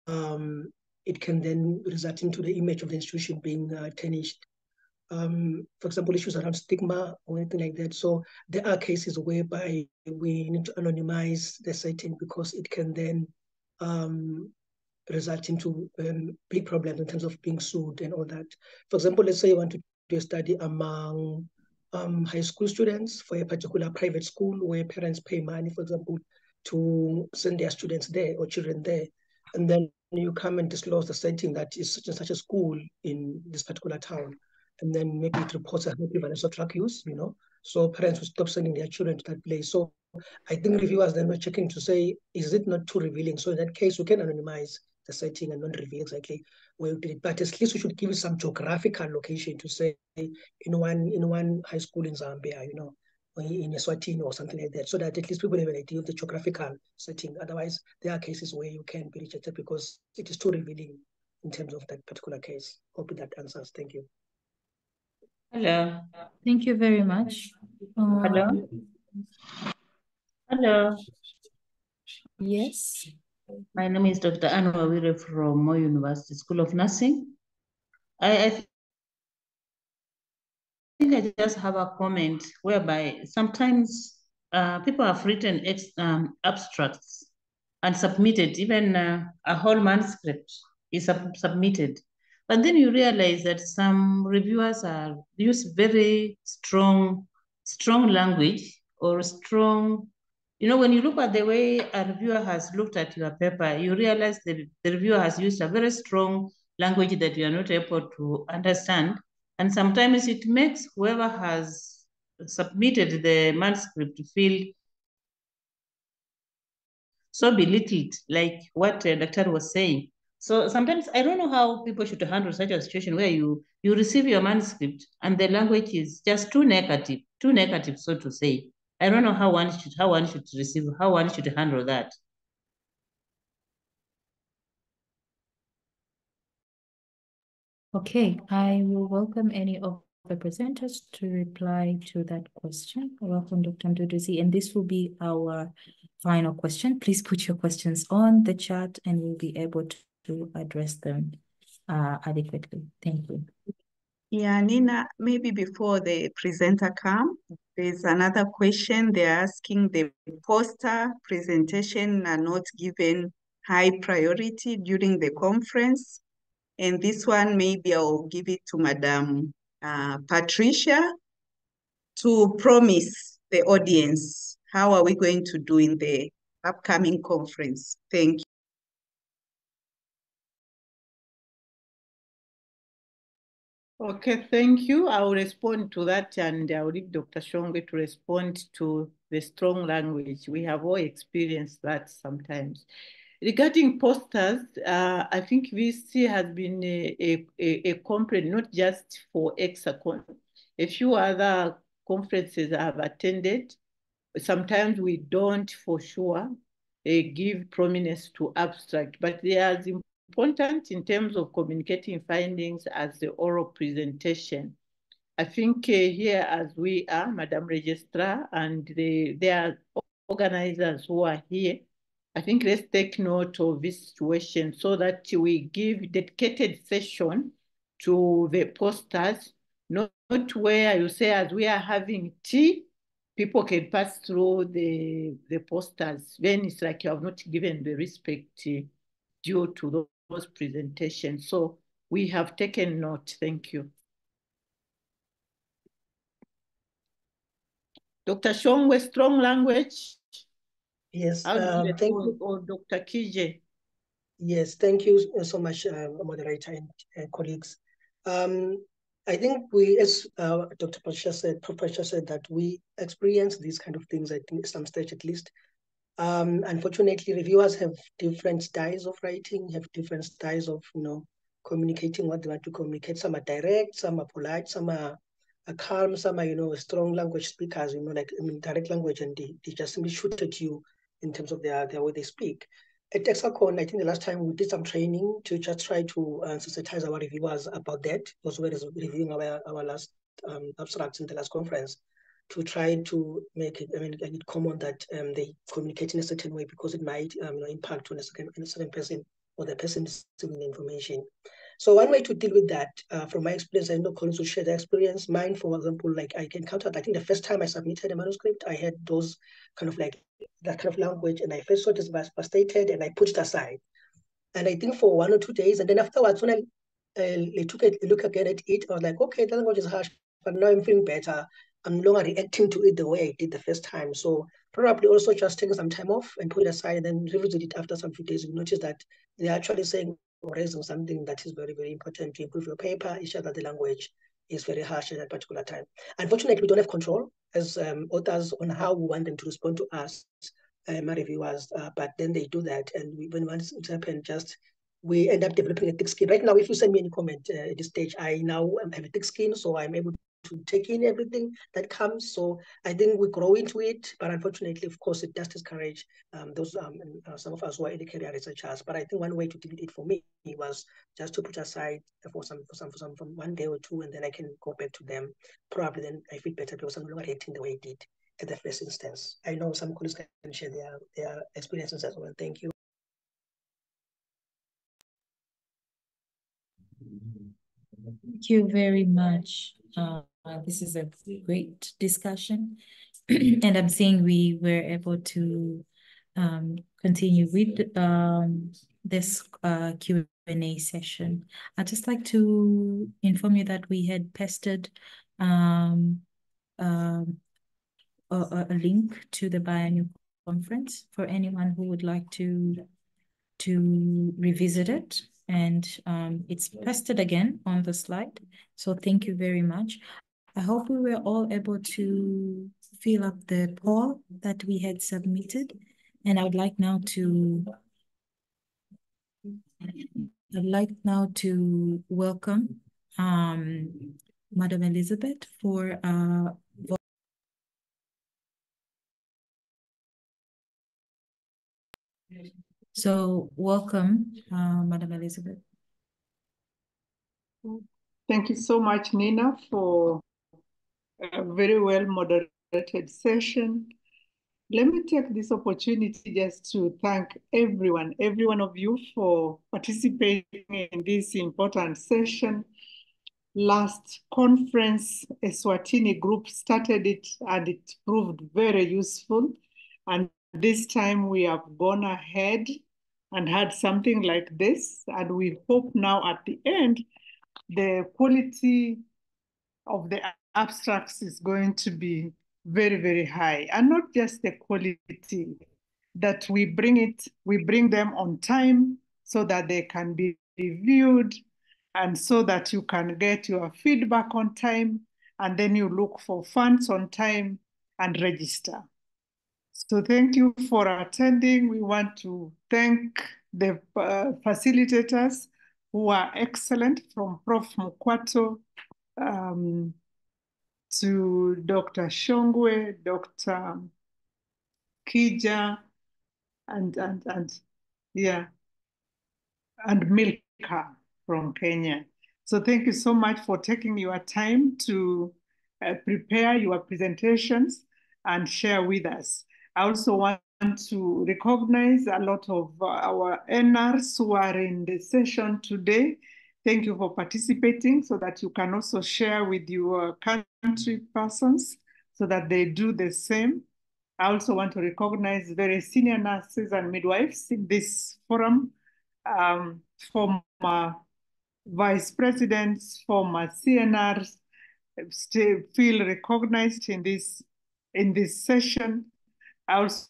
it can then result into the image of the institution being tarnished. For example, issues around stigma or anything like that. So there are cases whereby we need to anonymize the setting because it can then result into big problems in terms of being sued and all that. For example, let's say you want to do a study among high school students for a particular private school where parents pay money, for example, to send their students there or children there. And then you come and disclose the setting that is such and such a school in this particular town. And then maybe it reports a high prevalence of drug use, so parents will stop sending their children to that place. So I think reviewers then were checking to say, is it not too revealing? So in that case, we can anonymize the setting and not reveal exactly where we did it. But at least we should give it some geographical location to say in one high school in Zambia, or in Eswatini or something like that, so that at least people have an idea of the geographical setting. Otherwise, there are cases where you can be rejected because it is too revealing in terms of that particular case. Hope that answers. Thank you. Hello. Thank you very much. Hello. Hello. Yes. My name is Dr. Anwar Wire from Moi University School of Nursing. I think I just have a comment whereby sometimes people have written abstracts and submitted, even a whole manuscript is submitted. But then you realize that some reviewers use very strong language or strong, when you look at the way a reviewer has looked at your paper, you realize that the reviewer has used a very strong language that you are not able to understand. And sometimes it makes whoever has submitted the manuscript feel so belittled, like what Dr. was saying. So sometimes I don't know how people should handle such a situation where you receive your manuscript and the language is just too negative, so to say. I don't know how one should handle that. Okay, I will welcome any of the presenters to reply to that question. Welcome, Dr. Mduduzi, and this will be our final question. Please put your questions on the chat and we'll be able to address them adequately. Thank you. Yeah, Nina, maybe before the presenter come, there's another question. They're asking the poster presentation are not given high priority during the conference. And this one, maybe I'll give it to Madam Patricia to promise the audience. How are we going to do in the upcoming conference? Thank you. Okay, thank you. I will respond to that, and I will leave Dr. Shongwe to respond to the strong language. We have all experienced that sometimes. Regarding posters, I think VC has been a complaint, not just for ECSACONM. A few other conferences I have attended. Sometimes we don't, for sure, give prominence to abstract, but they are important in terms of communicating findings as the oral presentation. I think here as we are, Madam Registrar, and there are organizers who are here, I think let's take note of this situation so that we give dedicated session to the posters, not where you say as we are having tea, people can pass through the posters. Then it's like you have not given the respect due to those presentations. So we have taken note. Thank you. Dr. Shongwe, strong language. Yes, thank you. Or Dr. Kije. Yes, thank you so much, moderator and colleagues. I think we, as Dr. Professor said, that we experience these kind of things, I think, at some stage at least. Unfortunately, reviewers have different styles of writing, have different styles of, communicating what they want to communicate. Some are direct, some are polite, some are calm, some are, strong language speakers, direct language, and they just simply shoot at you in terms of their way they speak. At ECSACONM, I think the last time we did some training to just try to sensitize our reviewers about that, because we were reviewing our last abstracts in the last conference, to try to make it common that they communicate in a certain way, because it might impact on a certain person or the person receiving the information. So one way to deal with that, from my experience, I know colleagues will share their experience. Mine, for example, like I encountered, I think the first time I submitted a manuscript, I had those kind of like that kind of language, and I first saw this was stated, and I put it aside. And I think for 1 or 2 days, and then afterwards, when I took a look again at it, I was like, okay, the language is harsh, but now I'm feeling better. I'm no longer reacting to it the way I did the first time. So probably also just taking some time off and put it aside, and then revisit it after some few days. You notice that they're actually saying or raising something that is very, very important to improve your paper. It's just that the language is very harsh at that particular time. Unfortunately, we don't have control as authors on how we want them to respond to us, my reviewers, but then they do that. And when once it happens, we end up developing a thick skin. Right now, if you send me any comment at this stage, I now have a thick skin, so I'm able to take in everything that comes. So I think we grow into it, but unfortunately, of course, it does discourage those some of us who are early career researchers. But I think one way to deal with it for me was just to put aside for 1 day or two, and then I can go back to them. Probably then I feel better because I'm no longer reacting the way I did at the first instance. I know some colleagues can share their experiences as well. Thank you. Thank you very much. This is a great discussion. And I'm seeing we were able to continue with this Q&A session. I'd just like to inform you that we had pasted a link to the biannual conference for anyone who would like to revisit it. And it's pasted again on the slide. So thank you very much. I hope we were all able to fill up the poll that we had submitted. And I would like now to welcome Madam Elizabeth for so welcome, Madam Elizabeth. Thank you so much, Nina, for a very well moderated session. Let me take this opportunity just to thank every one of you for participating in this important session. last conference, a Swatini group started it and it proved very useful. And this time we have gone ahead and had something like this. And we hope now at the end, the quality of the abstracts is going to be very, very high. And not just the quality, that we bring them on time so that they can be reviewed and so that you can get your feedback on time, and then you look for funds on time and register. So thank you for attending. We want to thank the facilitators who are excellent, from Prof. Mukwato to Dr. Shongwe, Dr. Kija, and yeah, and Milka from Kenya. So thank you so much for taking your time to prepare your presentations and share with us. I also want to recognize a lot of our NRs who are in the session today. Thank you for participating, so that you can also share with your country persons so that they do the same. I also want to recognize very senior nurses and midwives in this forum, former vice presidents, former CNRs, still feel recognized in this session. I also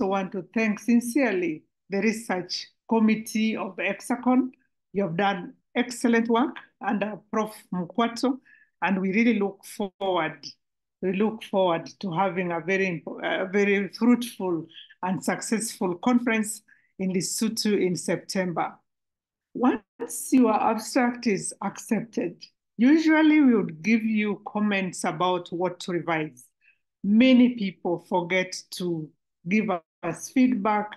want to thank sincerely the research committee of ECSACONM. You have done excellent work under Prof. Mukwato, and we really look forward to having a very fruitful and successful conference in Lesotho in September. Once your abstract is accepted, usually we would give you comments about what to revise. Many people forget to give us feedback,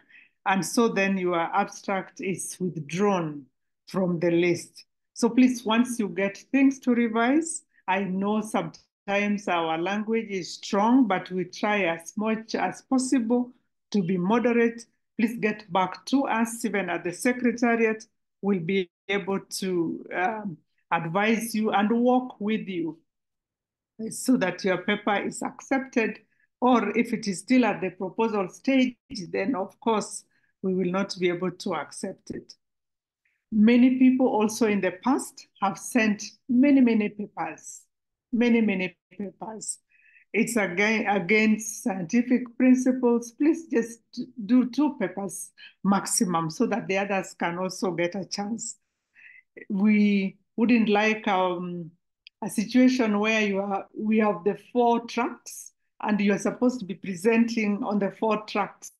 and so then your abstract is withdrawn from the list. So please, once you get things to revise, I know sometimes our language is strong, but we try as much as possible to be moderate. Please get back to us, even at the Secretariat. We'll be able to advise you and work with you so that your paper is accepted. Or if it is still at the proposal stage, then of course, we will not be able to accept it. Many people also in the past have sent many papers, many papers. It's against scientific principles. Please just do 2 papers maximum so that the others can also get a chance. We wouldn't like a situation where we have the 4 tracks and you're supposed to be presenting on the 4 tracks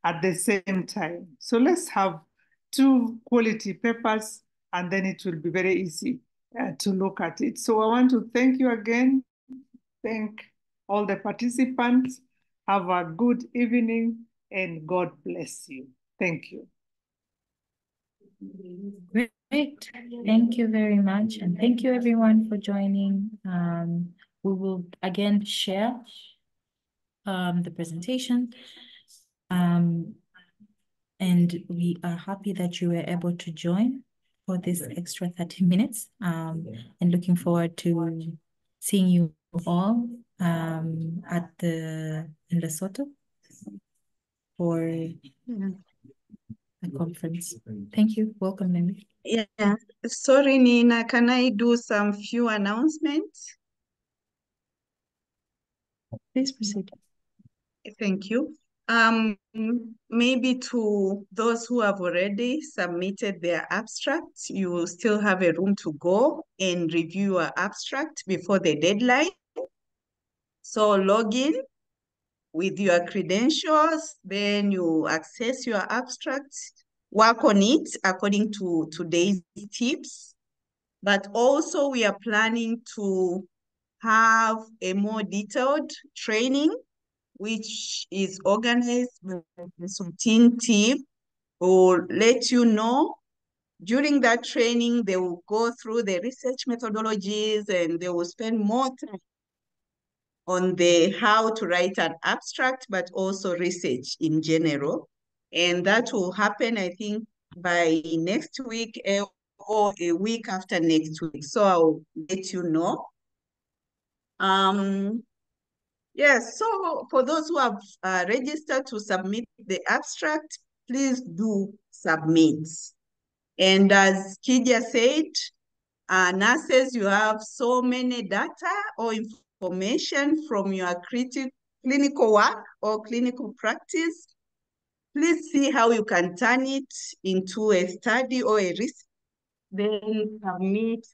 at the same time. So let's have 2 quality papers, and then it will be very easy to look at it. So I want to thank you again. Thank all the participants. Have a good evening, and God bless you. Thank you. Great. Thank you very much. And thank you everyone for joining. We will again share the presentation. And we are happy that you were able to join for this extra 30 minutes, and looking forward to seeing you all in Lesotho for a conference. Thank you. Welcome, Nemi. Yeah, sorry, Nina, can I do some few announcements? Please proceed. Thank you. Maybe to those who have already submitted their abstracts, you will still have a room to go and review your abstract before the deadline. So log in with your credentials, then you access your abstracts, work on it according to today's tips. But also we are planning to have a more detailed training, which is organized by the Swatini team. Will let you know. During that training, they will go through the research methodologies and they will spend more time on the how to write an abstract, but also research in general. And that will happen, I think, by next week or a week after next week. So I'll let you know. Yes, so for those who have registered to submit the abstract, please do submit. And as Kidia said, nurses, you have so many data or information from your clinical work or clinical practice. Please see how you can turn it into a study or a research. Then submit.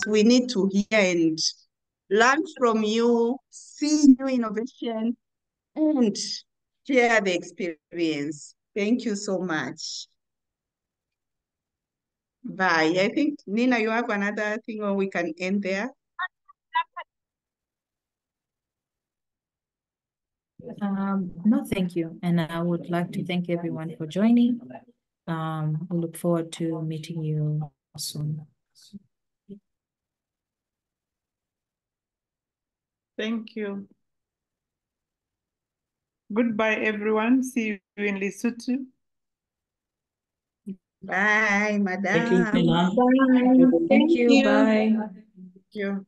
We need to hear and learn from you, see new innovation, and share the experience. Thank you so much. Bye. I think, Nina, you have another thing or we can end there? No, thank you. And I would like to thank everyone for joining. We look forward to meeting you soon. Thank you. Goodbye, everyone. See you in Lesotho. Bye, madam. Thank you, Nina. Bye. Thank you. Bye. Thank you.